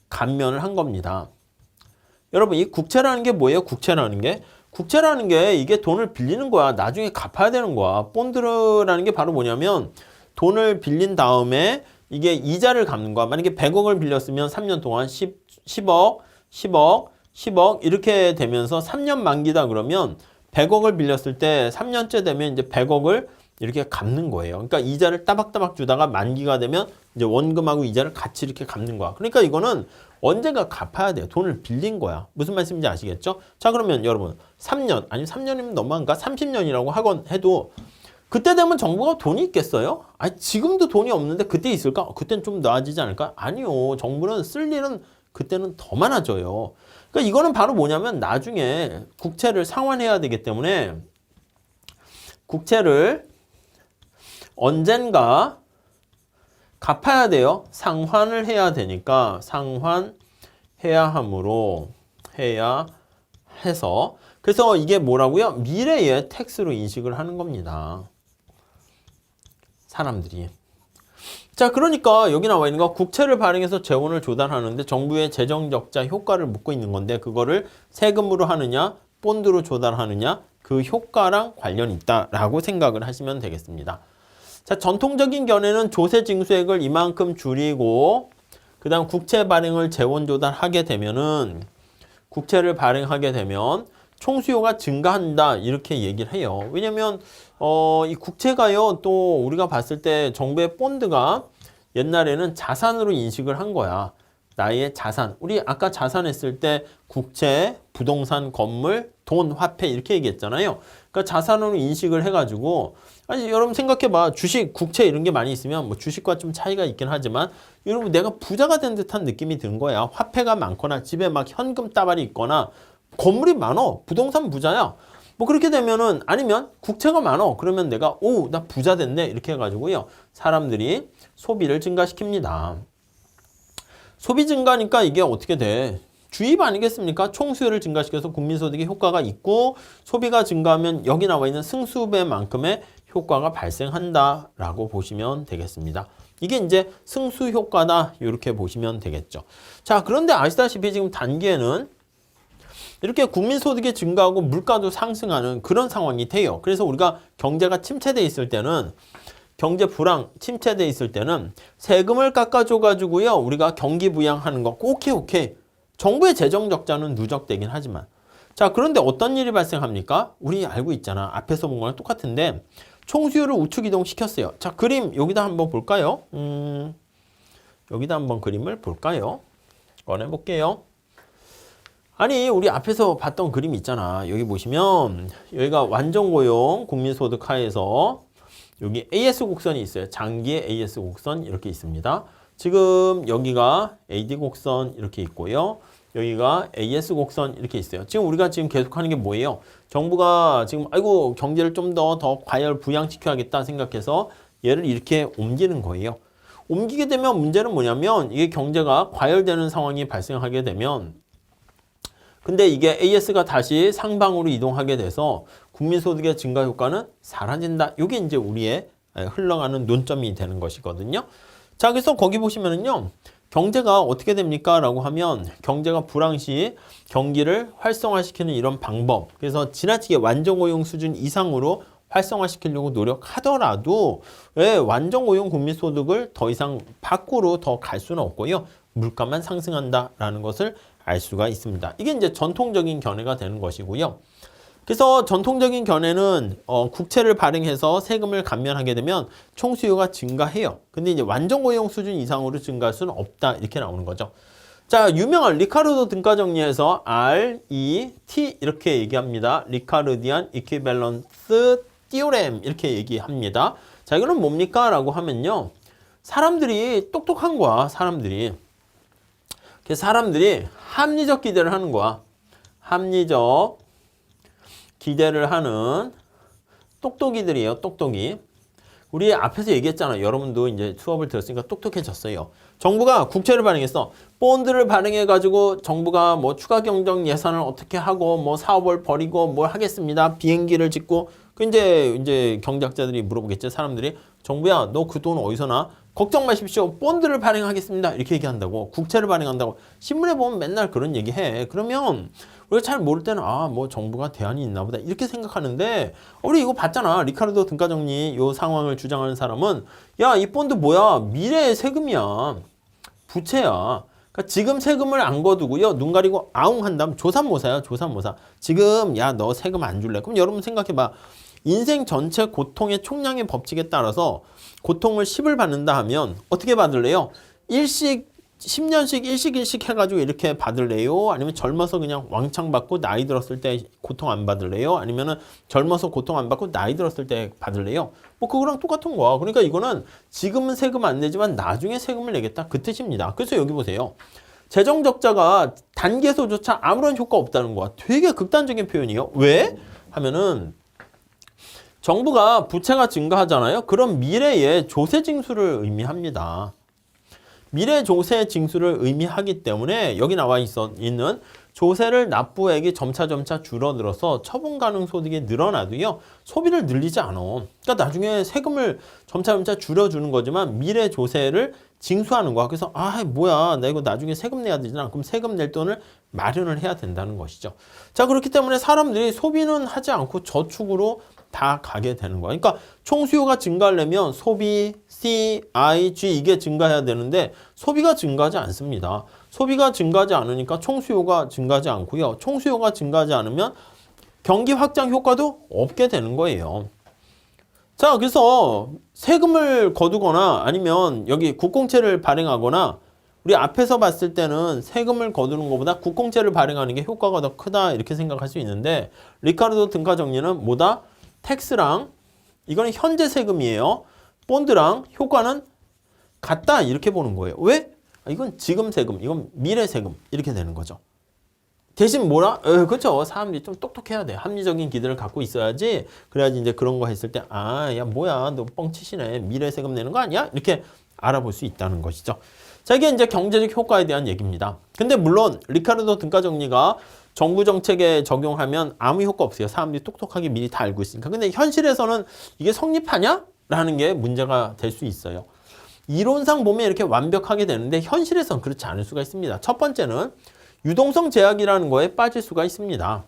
감면을 한 겁니다. 여러분, 이 국채라는 게 뭐예요? 국채라는 게? 국채라는 게 이게 돈을 빌리는 거야. 나중에 갚아야 되는 거야. 본드라는 게 바로 뭐냐면 돈을 빌린 다음에 이게 이자를 갚는 거야. 만약에 100억을 빌렸으면 3년 동안 10억, 10억, 10억 이렇게 되면서 3년 만기다 그러면 100억을 빌렸을 때 3년째 되면 이제 100억을 이렇게 갚는 거예요. 그러니까 이자를 따박따박 주다가 만기가 되면 이제 원금하고 이자를 같이 이렇게 갚는 거야. 그러니까 이거는 언젠가 갚아야 돼요. 돈을 빌린 거야. 무슨 말씀인지 아시겠죠? 자, 그러면 여러분 3년, 아니 3년이면 너무한가? 30년이라고 하건 해도 그때 되면 정부가 돈이 있겠어요? 아니, 지금도 돈이 없는데 그때 있을까? 그때는 좀 나아지지 않을까? 아니요. 정부는 쓸 일은 그때는 더 많아져요. 그러니까 이거는 바로 뭐냐면 나중에 국채를 상환해야 되기 때문에 국채를 언젠가 갚아야 돼요. 상환을 해야 되니까 상환해야 함으로 해야 해서 그래서 이게 뭐라고요? 미래의 텍스로 인식을 하는 겁니다. 사람들이. 자, 그러니까 여기 나와 있는 거 국채를 발행해서 재원을 조달하는데 정부의 재정 적자 효과를 묻고 있는 건데 그거를 세금으로 하느냐 본드로 조달하느냐 그 효과랑 관련이 있다라고 생각을 하시면 되겠습니다. 자, 전통적인 견해는 조세 징수액을 이만큼 줄이고 그 다음 국채 발행을 재원 조달하게 되면은 국채를 발행하게 되면 총수요가 증가한다 이렇게 얘기를 해요. 왜냐면 이 국채가요 또 우리가 봤을 때 정부의 본드가 옛날에는 자산으로 인식을 한 거야. 나의 자산. 우리 아까 자산 했을 때 국채, 부동산, 건물, 돈, 화폐 이렇게 얘기했잖아요. 그러니까 자산으로 인식을 해가지고 아니 여러분 생각해봐. 주식, 국채 이런 게 많이 있으면 뭐 주식과 좀 차이가 있긴 하지만 여러분 내가 부자가 된 듯한 느낌이 드는 거야. 화폐가 많거나 집에 막 현금 따발이 있거나 건물이 많어. 부동산 부자야. 뭐 그렇게 되면은 아니면 국채가 많어. 그러면 내가 나 부자 됐네. 이렇게 해가지고요. 사람들이 소비를 증가시킵니다. 소비 증가니까 이게 어떻게 돼? 주입 아니겠습니까? 총수요를 증가시켜서 국민소득에 효과가 있고 소비가 증가하면 여기 나와 있는 승수배만큼의 효과가 발생한다라고 보시면 되겠습니다. 이게 이제 승수 효과다 이렇게 보시면 되겠죠. 자, 그런데 아시다시피 지금 단기에는 이렇게 국민소득이 증가하고 물가도 상승하는 그런 상황이 돼요. 그래서 우리가 경제가 침체돼 있을 때는 경제 불황, 침체돼 있을 때는 세금을 깎아줘가지고요. 우리가 경기 부양하는 거 오케이. 정부의 재정 적자는 누적되긴 하지만 자, 그런데 어떤 일이 발생합니까? 우리 알고 있잖아. 앞에서 본 거랑 똑같은데 총수요를 우측 이동시켰어요. 자, 그림 여기다 한번 볼까요? 여기다 한번 그림을 볼까요? 꺼내볼게요. 아니 우리 앞에서 봤던 그림 있잖아. 여기 보시면 여기가 완전고용 국민소득 하에서 여기 AS 곡선이 있어요. 장기의 AS 곡선 이렇게 있습니다. 지금 여기가 AD 곡선 이렇게 있고요. 여기가 AS 곡선 이렇게 있어요. 지금 우리가 지금 계속하는 게 뭐예요? 정부가 지금 아이고 경제를 좀 더 과열 부양시켜야겠다 생각해서 얘를 이렇게 옮기는 거예요. 옮기게 되면 문제는 뭐냐면 이게 경제가 과열되는 상황이 발생하게 되면 근데 이게 AS가 다시 상방으로 이동하게 돼서 국민소득의 증가 효과는 사라진다. 이게 이제 우리의 흘러가는 논점이 되는 것이거든요. 자, 그래서 거기 보시면은요. 경제가 어떻게 됩니까? 라고 하면 경제가 불황시 경기를 활성화시키는 이런 방법. 그래서 지나치게 완전고용 수준 이상으로 활성화시키려고 노력하더라도 왜 완전고용 국민소득을 더 이상 밖으로 더 갈 수는 없고요. 물가만 상승한다라는 것을 알 수가 있습니다. 이게 이제 전통적인 견해가 되는 것이고요. 그래서 전통적인 견해는 국채를 발행해서 세금을 감면하게 되면 총수요가 증가해요. 근데 이제 완전고용 수준 이상으로 증가할 수는 없다. 이렇게 나오는 거죠. 자, 유명한 리카르도 등가정리에서 RET 이렇게 얘기합니다. 리카르디안 이퀴밸런스 티오렘 이렇게 얘기합니다. 자, 이거는 뭡니까? 라고 하면요. 사람들이 똑똑한 거야, 사람들이. 사람들이 합리적 기대를 하는 거야. 합리적 기대를 하는 똑똑이들이에요, 똑똑이. 우리 앞에서 얘기했잖아. 여러분도 이제 수업을 들었으니까 똑똑해졌어요. 정부가 국채를 발행했어. 본드를 발행해가지고 정부가 뭐 추가 경정 예산을 어떻게 하고 뭐 사업을 벌이고 뭘 하겠습니다. 비행기를 짓고. 그 이제 경제학자들이 물어보겠지. 사람들이 정부야, 너 그 돈 어디서 나? 걱정 마십시오. 본드를 발행하겠습니다. 이렇게 얘기한다고. 국채를 발행한다고. 신문에 보면 맨날 그런 얘기해. 그러면 우리가 잘 모를 때는 뭐 정부가 대안이 있나 보다 이렇게 생각하는데 우리 이거 봤잖아. 리카르도 등가정리 요 상황을 주장하는 사람은 야, 이 본드 뭐야? 미래의 세금이야. 부채야. 그러니까 지금 세금을 안 거두고요. 눈 가리고 아웅 한 다음 조삼모사야. 조삼모사. 지금 야, 너 세금 안 줄래? 그럼 여러분 생각해봐. 인생 전체 고통의 총량의 법칙에 따라서 고통을 10을 받는다 하면 어떻게 받을래요? 10년씩 일씩 해가지고 이렇게 받을래요? 아니면 젊어서 그냥 왕창 받고 나이 들었을 때 고통 안 받을래요? 아니면은 젊어서 고통 안 받고 나이 들었을 때 받을래요? 뭐 그거랑 똑같은 거야. 그러니까 이거는 지금은 세금 안 내지만 나중에 세금을 내겠다. 그 뜻입니다. 그래서 여기 보세요. 재정 적자가 단계소조차 아무런 효과 없다는 거야. 되게 극단적인 표현이에요. 왜? 하면은 정부가 부채가 증가하잖아요. 그럼 미래의 조세 징수를 의미합니다. 미래 조세 징수를 의미하기 때문에 여기 나와 있는 조세를 납부액이 점차 줄어들어서 처분 가능 소득이 늘어나도요. 소비를 늘리지 않아. 그러니까 나중에 세금을 점차 줄여주는 거지만 미래 조세를 징수하는 거야. 그래서 뭐야, 나 이거 나중에 세금 내야 되잖아. 그럼 세금 낼 돈을 마련을 해야 된다는 것이죠. 자, 그렇기 때문에 사람들이 소비는 하지 않고 저축으로 다 가게 되는 거야. 그러니까 총수요가 증가하려면 소비, C, I, G 이게 증가해야 되는데 소비가 증가하지 않습니다. 소비가 증가하지 않으니까 총수요가 증가하지 않고요. 총수요가 증가하지 않으면 경기 확장 효과도 없게 되는 거예요. 자, 그래서 세금을 거두거나 아니면 여기 국공채를 발행하거나 우리 앞에서 봤을 때는 세금을 거두는 것보다 국공채를 발행하는 게 효과가 더 크다 이렇게 생각할 수 있는데 리카르도 등가 정리는 뭐다? 텍스랑 이거는 현재 세금이에요. 본드랑 효과는 같다 이렇게 보는 거예요. 왜? 이건 지금 세금, 이건 미래 세금 이렇게 되는 거죠. 대신 뭐라? 그렇죠. 사람들이 좀 똑똑해야 돼. 합리적인 기대를 갖고 있어야지. 그래야지 이제 그런 거 했을 때 야 뭐야 너 뻥치시네. 미래 세금 내는 거 아니야? 이렇게 알아볼 수 있다는 것이죠. 자, 이게 이제 경제적 효과에 대한 얘기입니다. 근데 물론 리카르도 등가 정리가 정부 정책에 적용하면 아무 효과 없어요. 사람들이 똑똑하게 미리 다 알고 있으니까. 근데 현실에서는 이게 성립하냐? 라는 게 문제가 될 수 있어요. 이론상 보면 이렇게 완벽하게 되는데 현실에서는 그렇지 않을 수가 있습니다. 첫 번째는 유동성 제약이라는 거에 빠질 수가 있습니다.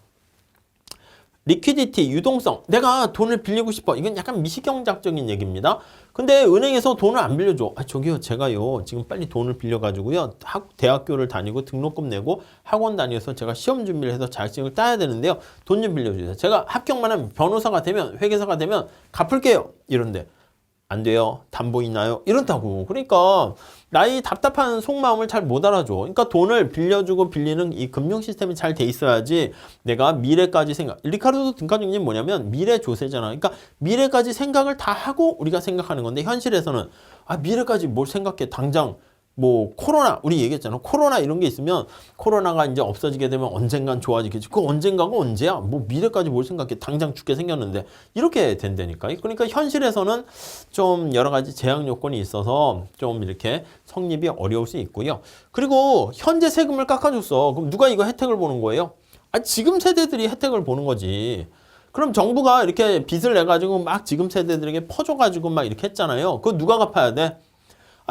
리퀴디티, 유동성. 내가 돈을 빌리고 싶어. 이건 약간 미시경제학적인 얘기입니다. 근데 은행에서 돈을 안 빌려줘. 저기요, 제가요, 지금 빨리 돈을 빌려가지고요, 대학교를 다니고 등록금 내고 학원 다녀서 제가 시험 준비를 해서 자격증을 따야 되는데요. 돈 좀 빌려주세요. 제가 합격만 하면 변호사가 되면, 회계사가 되면 갚을게요. 이런데. 안 돼요. 담보 있나요? 이런다고. 그러니까 나의 답답한 속마음을 잘 못 알아줘. 그러니까 돈을 빌려주고 빌리는 이 금융 시스템이 잘 돼 있어야지 내가 미래까지 생각. 리카르도 등가 정리는 뭐냐면 미래 조세잖아. 그러니까 미래까지 생각을 다 하고 우리가 생각하는 건데 현실에서는 미래까지 뭘 생각해. 당장 뭐 코로나 우리 얘기했잖아. 코로나 이런 게 있으면 코로나가 이제 없어지게 되면 언젠간 좋아지겠지. 그 언젠가가 언제야? 뭐 미래까지 뭘 생각해. 당장 죽게 생겼는데 이렇게 된다니까. 그러니까 현실에서는 좀 여러 가지 제약 요건이 있어서 좀 이렇게 성립이 어려울 수 있고요. 그리고 현재 세금을 깎아줬어. 그럼 누가 이거 혜택을 보는 거예요? 지금 세대들이 혜택을 보는 거지. 그럼 정부가 이렇게 빚을 내가지고 막 지금 세대들에게 퍼줘가지고 막 이렇게 했잖아요. 그거 누가 갚아야 돼?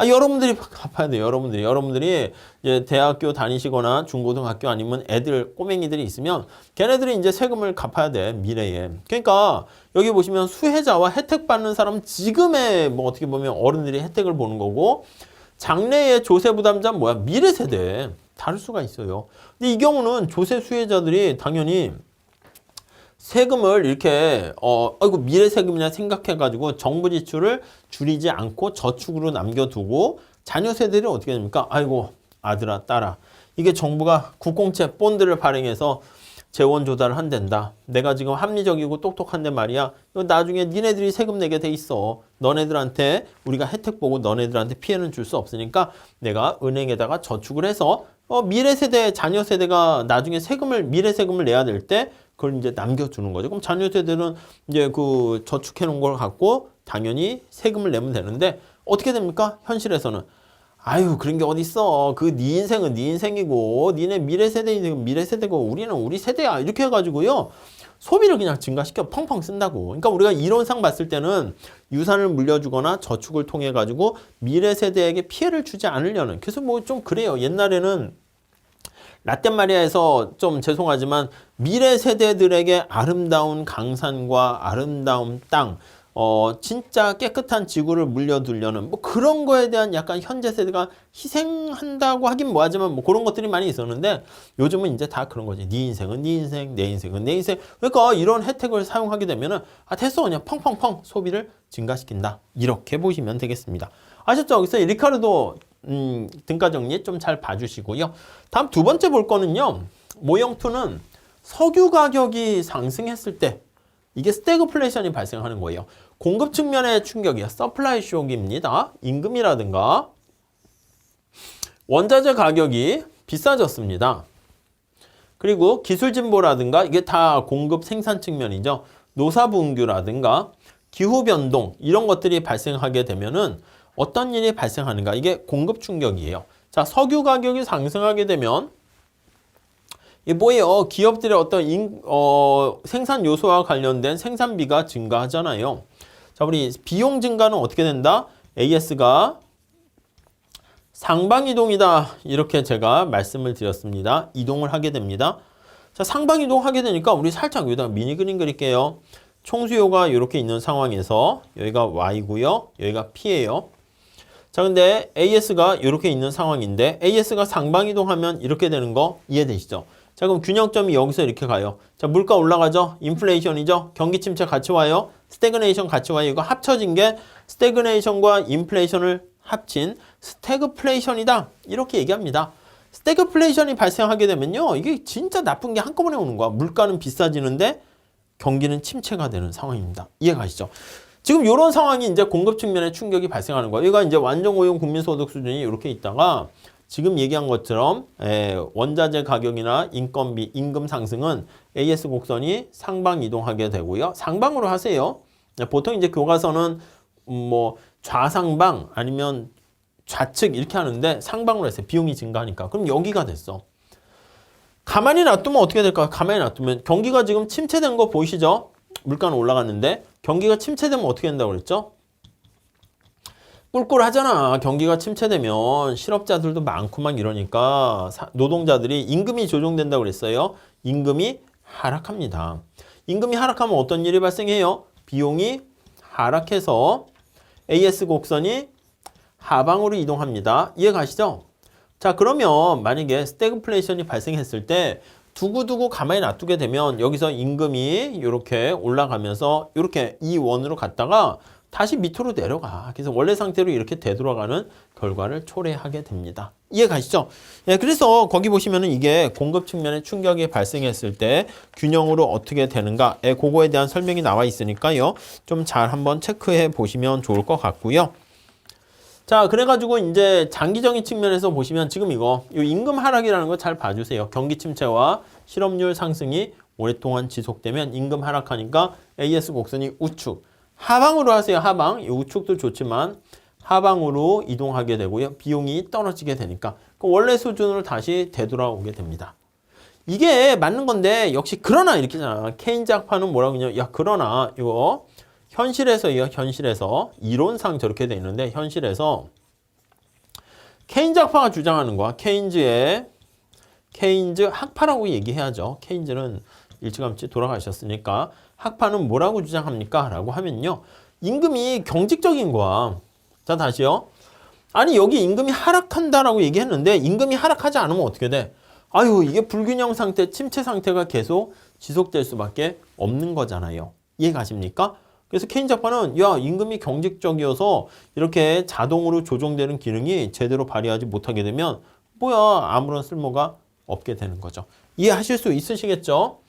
여러분들이 갚아야 돼요. 여러분들이 이제 대학교 다니시거나 중고등학교 아니면 애들, 꼬맹이들이 있으면 걔네들이 이제 세금을 갚아야 돼. 미래에. 그러니까 여기 보시면 수혜자와 혜택 받는 사람 지금의 뭐 어떻게 보면 어른들이 혜택을 보는 거고 장래의 조세 부담자는 뭐야? 미래 세대. 다를 수가 있어요. 근데 이 경우는 조세 수혜자들이 당연히 세금을 이렇게 아이고 미래 세금이나 생각해가지고 정부 지출을 줄이지 않고 저축으로 남겨두고 자녀 세대들이 어떻게 됩니까? 아이고 아들아 딸아 이게 정부가 국공채 본드를 발행해서 재원 조달을 한댄다. 내가 지금 합리적이고 똑똑한데 말이야. 나중에 니네들이 세금 내게 돼 있어. 너네들한테 우리가 혜택 보고 너네들한테 피해는 줄 수 없으니까 내가 은행에다가 저축을 해서 미래 세대, 자녀 세대가 나중에 미래 세금을 내야 될 때 그걸 이제 남겨주는 거죠. 그럼 자녀 세대는 이제 그 저축해 놓은 걸 갖고 당연히 세금을 내면 되는데 어떻게 됩니까? 현실에서는 아유 그런 게 어딨어. 그 네 인생은 네 인생이고 니네 미래 세대는 미래 세대고 우리는 우리 세대야. 이렇게 해가지고요. 소비를 그냥 증가시켜 펑펑 쓴다고. 그러니까 우리가 이론상 봤을 때는 유산을 물려주거나 저축을 통해 가지고 미래 세대에게 피해를 주지 않으려는. 그래서 뭐 좀 그래요. 옛날에는 라떼마리아에서 좀 죄송하지만 미래 세대들에게 아름다운 강산과 아름다운 땅, 진짜 깨끗한 지구를 물려두려는 뭐 그런 거에 대한 약간 현재 세대가 희생한다고 하긴 뭐하지만 뭐 그런 것들이 많이 있었는데 요즘은 이제 다 그런 거지. 네 인생은 네 인생, 내 인생은 내 인생. 그러니까 이런 혜택을 사용하게 되면은 됐어 그냥 펑펑펑 소비를 증가시킨다. 이렇게 보시면 되겠습니다. 아셨죠? 그래서 리카르도 등가 정리 좀 잘 봐주시고요. 다음 두 번째 볼 거는요. 모형 2는 석유 가격이 상승했을 때 이게 스태그플레이션이 발생하는 거예요. 공급 측면의 충격이야. 서플라이 쇼크입니다. 임금이라든가 원자재 가격이 비싸졌습니다. 그리고 기술 진보라든가 이게 다 공급 생산 측면이죠. 노사 분규라든가 기후 변동 이런 것들이 발생하게 되면은 어떤 일이 발생하는가? 이게 공급 충격이에요. 자, 석유 가격이 상승하게 되면 이게 뭐예요? 기업들의 어떤 생산 요소와 관련된 생산비가 증가하잖아요. 자, 우리 비용 증가는 어떻게 된다? AS가 상방이동이다. 이렇게 제가 말씀을 드렸습니다. 이동을 하게 됩니다. 자, 상방이동 하게 되니까 우리 살짝 여기다가 미니 그림 그릴게요. 총수요가 이렇게 있는 상황에서 여기가 Y고요. 여기가 P예요. 자, 근데 AS가 이렇게 있는 상황인데 AS가 상방이동하면 이렇게 되는 거 이해되시죠? 자, 그럼 균형점이 여기서 이렇게 가요. 자, 물가 올라가죠? 인플레이션이죠? 경기 침체 같이 와요? 스태그네이션 같이 와요? 이거 합쳐진 게 스태그네이션과 인플레이션을 합친 스태그플레이션이다. 이렇게 얘기합니다. 스태그플레이션이 발생하게 되면요. 이게 진짜 나쁜 게 한꺼번에 오는 거야. 물가는 비싸지는데 경기는 침체가 되는 상황입니다. 이해가 가시죠? 지금 이런 상황이 이제 공급 측면에 충격이 발생하는 거예요. 이거 이제 완전 고용 국민소득 수준이 이렇게 있다가 지금 얘기한 것처럼 원자재 가격이나 인건비, 임금 상승은 AS 곡선이 상방 이동하게 되고요. 상방으로 하세요. 보통 이제 교과서는 뭐 좌상방 아니면 좌측 이렇게 하는데 상방으로 했어요. 비용이 증가하니까. 그럼 여기가 됐어. 가만히 놔두면 어떻게 될까요? 가만히 놔두면 경기가 지금 침체된 거 보이시죠? 물가는 올라갔는데 경기가 침체되면 어떻게 된다고 그랬죠? 꿀꿀하잖아. 경기가 침체되면 실업자들도 많고 막 이러니까 노동자들이 임금이 조정된다고 그랬어요. 임금이 하락합니다. 임금이 하락하면 어떤 일이 발생해요? 비용이 하락해서 AS 곡선이 하방으로 이동합니다. 이해 가시죠? 자, 그러면 만약에 스태그플레이션이 발생했을 때 두고두고 가만히 놔두게 되면 여기서 임금이 이렇게 올라가면서 이렇게 이 원으로 갔다가 다시 밑으로 내려가. 그래서 원래 상태로 이렇게 되돌아가는 결과를 초래하게 됩니다. 이해 가시죠? 예, 그래서 거기 보시면은 이게 공급 측면에 충격이 발생했을 때 균형으로 어떻게 되는가, 그거에 대한 설명이 나와 있으니까요. 좀 잘 한번 체크해 보시면 좋을 것 같고요. 자, 그래가지고 이제 장기적인 측면에서 보시면 지금 이 임금 하락이라는 거 잘 봐주세요. 경기 침체와 실업률 상승이 오랫동안 지속되면 임금 하락하니까 AS 곡선이 우측, 하방으로 하세요. 하방. 이 우측도 좋지만 하방으로 이동하게 되고요. 비용이 떨어지게 되니까 원래 수준으로 다시 되돌아오게 됩니다. 이게 맞는 건데 역시 그러나 이렇게잖아. 케인즈 학파는 뭐라고 하냐? 야, 그러나 이거 현실에서 이론상 저렇게 돼 있는데 현실에서 케인즈 학파가 주장하는 거야. 케인즈 학파라고 얘기해야죠. 케인즈는 일찌감치 돌아가셨으니까 학파는 뭐라고 주장합니까? 라고 하면요. 임금이 경직적인 거야. 자, 다시요. 아니, 여기 임금이 하락한다라고 얘기했는데 임금이 하락하지 않으면 어떻게 돼? 아유, 이게 불균형 상태, 침체 상태가 계속 지속될 수밖에 없는 거잖아요. 이해 가십니까? 그래서 케인즈 학파는 야, 임금이 경직적이어서 이렇게 자동으로 조정되는 기능이 제대로 발휘하지 못하게 되면 뭐야, 아무런 쓸모가 없게 되는 거죠. 이해하실 수 있으시겠죠?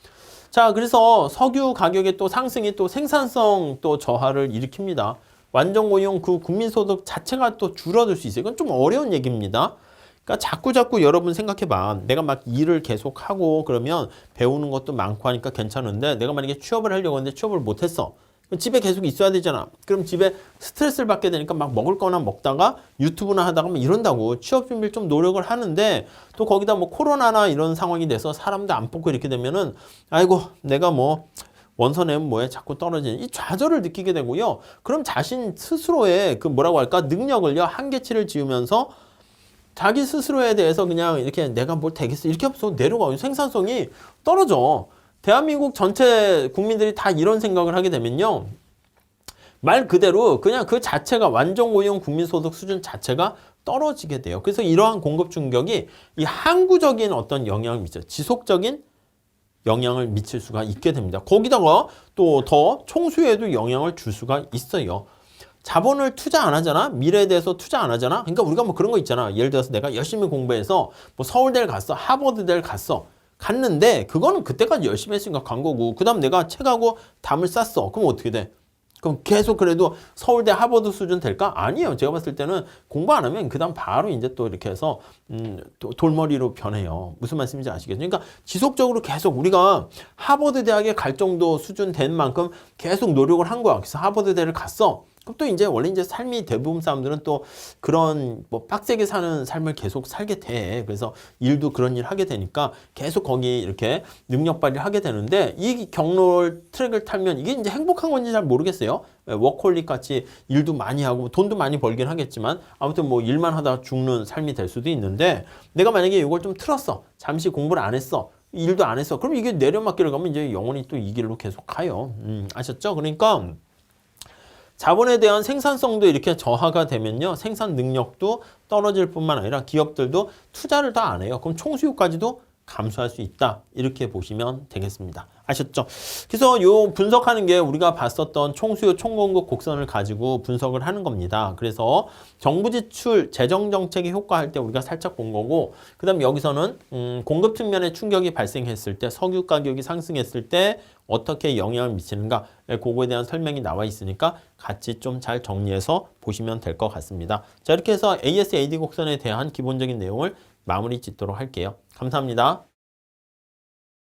자, 그래서 석유 가격의 또 상승이 또 생산성 또 저하를 일으킵니다. 완전 고용 그 국민소득 자체가 또 줄어들 수 있어요. 이건 좀 어려운 얘기입니다. 그러니까 자꾸 여러분 생각해봐. 내가 막 일을 계속 하고 그러면 배우는 것도 많고 하니까 괜찮은데 내가 만약에 취업을 하려고 하는데 취업을 못했어. 그럼 집에 계속 있어야 되잖아. 그럼 집에 스트레스를 받게 되니까 막 먹을 거나 먹다가 유튜브나 하다가 막 이런다고 취업 준비를 좀 노력을 하는데 또 거기다 뭐 코로나나 이런 상황이 돼서 사람도 안 뽑고 이렇게 되면은 아이고 내가 뭐 원서내면 뭐해 자꾸 떨어지는 이 좌절을 느끼게 되고요. 그럼 자신 스스로의 그 뭐라고 할까 능력을요 한계치를 지으면서 자기 스스로에 대해서 그냥 이렇게 내가 뭘 되겠어 이렇게 하면서 내려가요. 생산성이 떨어져. 대한민국 전체 국민들이 다 이런 생각을 하게 되면요. 말 그대로 그냥 그 자체가 완전 고용 국민소득 수준 자체가 떨어지게 돼요. 그래서 이러한 공급 충격이 이 항구적인 어떤 영향을 미쳐요. 지속적인 영향을 미칠 수가 있게 됩니다. 거기다가 또 더 총수에도 영향을 줄 수가 있어요. 자본을 투자 안 하잖아? 미래에 대해서 투자 안 하잖아? 그러니까 우리가 뭐 그런 거 있잖아. 예를 들어서 내가 열심히 공부해서 뭐 서울대를 갔어. 하버드대를 갔어. 갔는데 그거는 그때까지 열심히 했으니까 간 거고 그 다음 내가 책하고 담을 쌌어. 그럼 어떻게 돼? 그럼 계속 그래도 서울대 하버드 수준 될까? 아니에요. 제가 봤을 때는 공부 안 하면 그 다음 바로 이제 또 이렇게 해서 돌머리로 변해요. 무슨 말씀인지 아시겠죠? 그러니까 지속적으로 계속 우리가 하버드 대학에 갈 정도 수준 된 만큼 계속 노력을 한 거야. 그래서 하버드대를 갔어. 그럼 또 이제 원래 이제 삶이 대부분 사람들은 또 그런 뭐 빡세게 사는 삶을 계속 살게 돼. 그래서 일도 그런 일 하게 되니까 계속 거기 이렇게 능력 발휘를 하게 되는데 이 경로 트랙을 타면 이게 이제 행복한 건지 잘 모르겠어요. 워커홀릭 같이 일도 많이 하고 돈도 많이 벌긴 하겠지만 아무튼 뭐 일만 하다가 죽는 삶이 될 수도 있는데 내가 만약에 이걸 좀 틀었어. 잠시 공부를 안 했어. 일도 안 했어. 그럼 이게 내려막기를 가면 이제 영원히 또 이 길로 계속 가요. 아셨죠? 그러니까 자본에 대한 생산성도 이렇게 저하가 되면요. 생산 능력도 떨어질 뿐만 아니라 기업들도 투자를 더 안 해요. 그럼 총수요까지도 감소할 수 있다. 이렇게 보시면 되겠습니다. 아셨죠? 그래서 요 분석하는 게 우리가 봤었던 총수요 총공급 곡선을 가지고 분석을 하는 겁니다. 그래서 정부 지출 재정 정책의 효과할 때 우리가 살짝 본 거고 그다음 여기서는 공급 측면에 충격이 발생했을 때 석유 가격이 상승했을 때 어떻게 영향을 미치는가 그거에 대한 설명이 나와 있으니까 같이 좀 잘 정리해서 보시면 될 것 같습니다. 자 이렇게 해서 AS/AD 곡선에 대한 기본적인 내용을 마무리 짓도록 할게요. 감사합니다.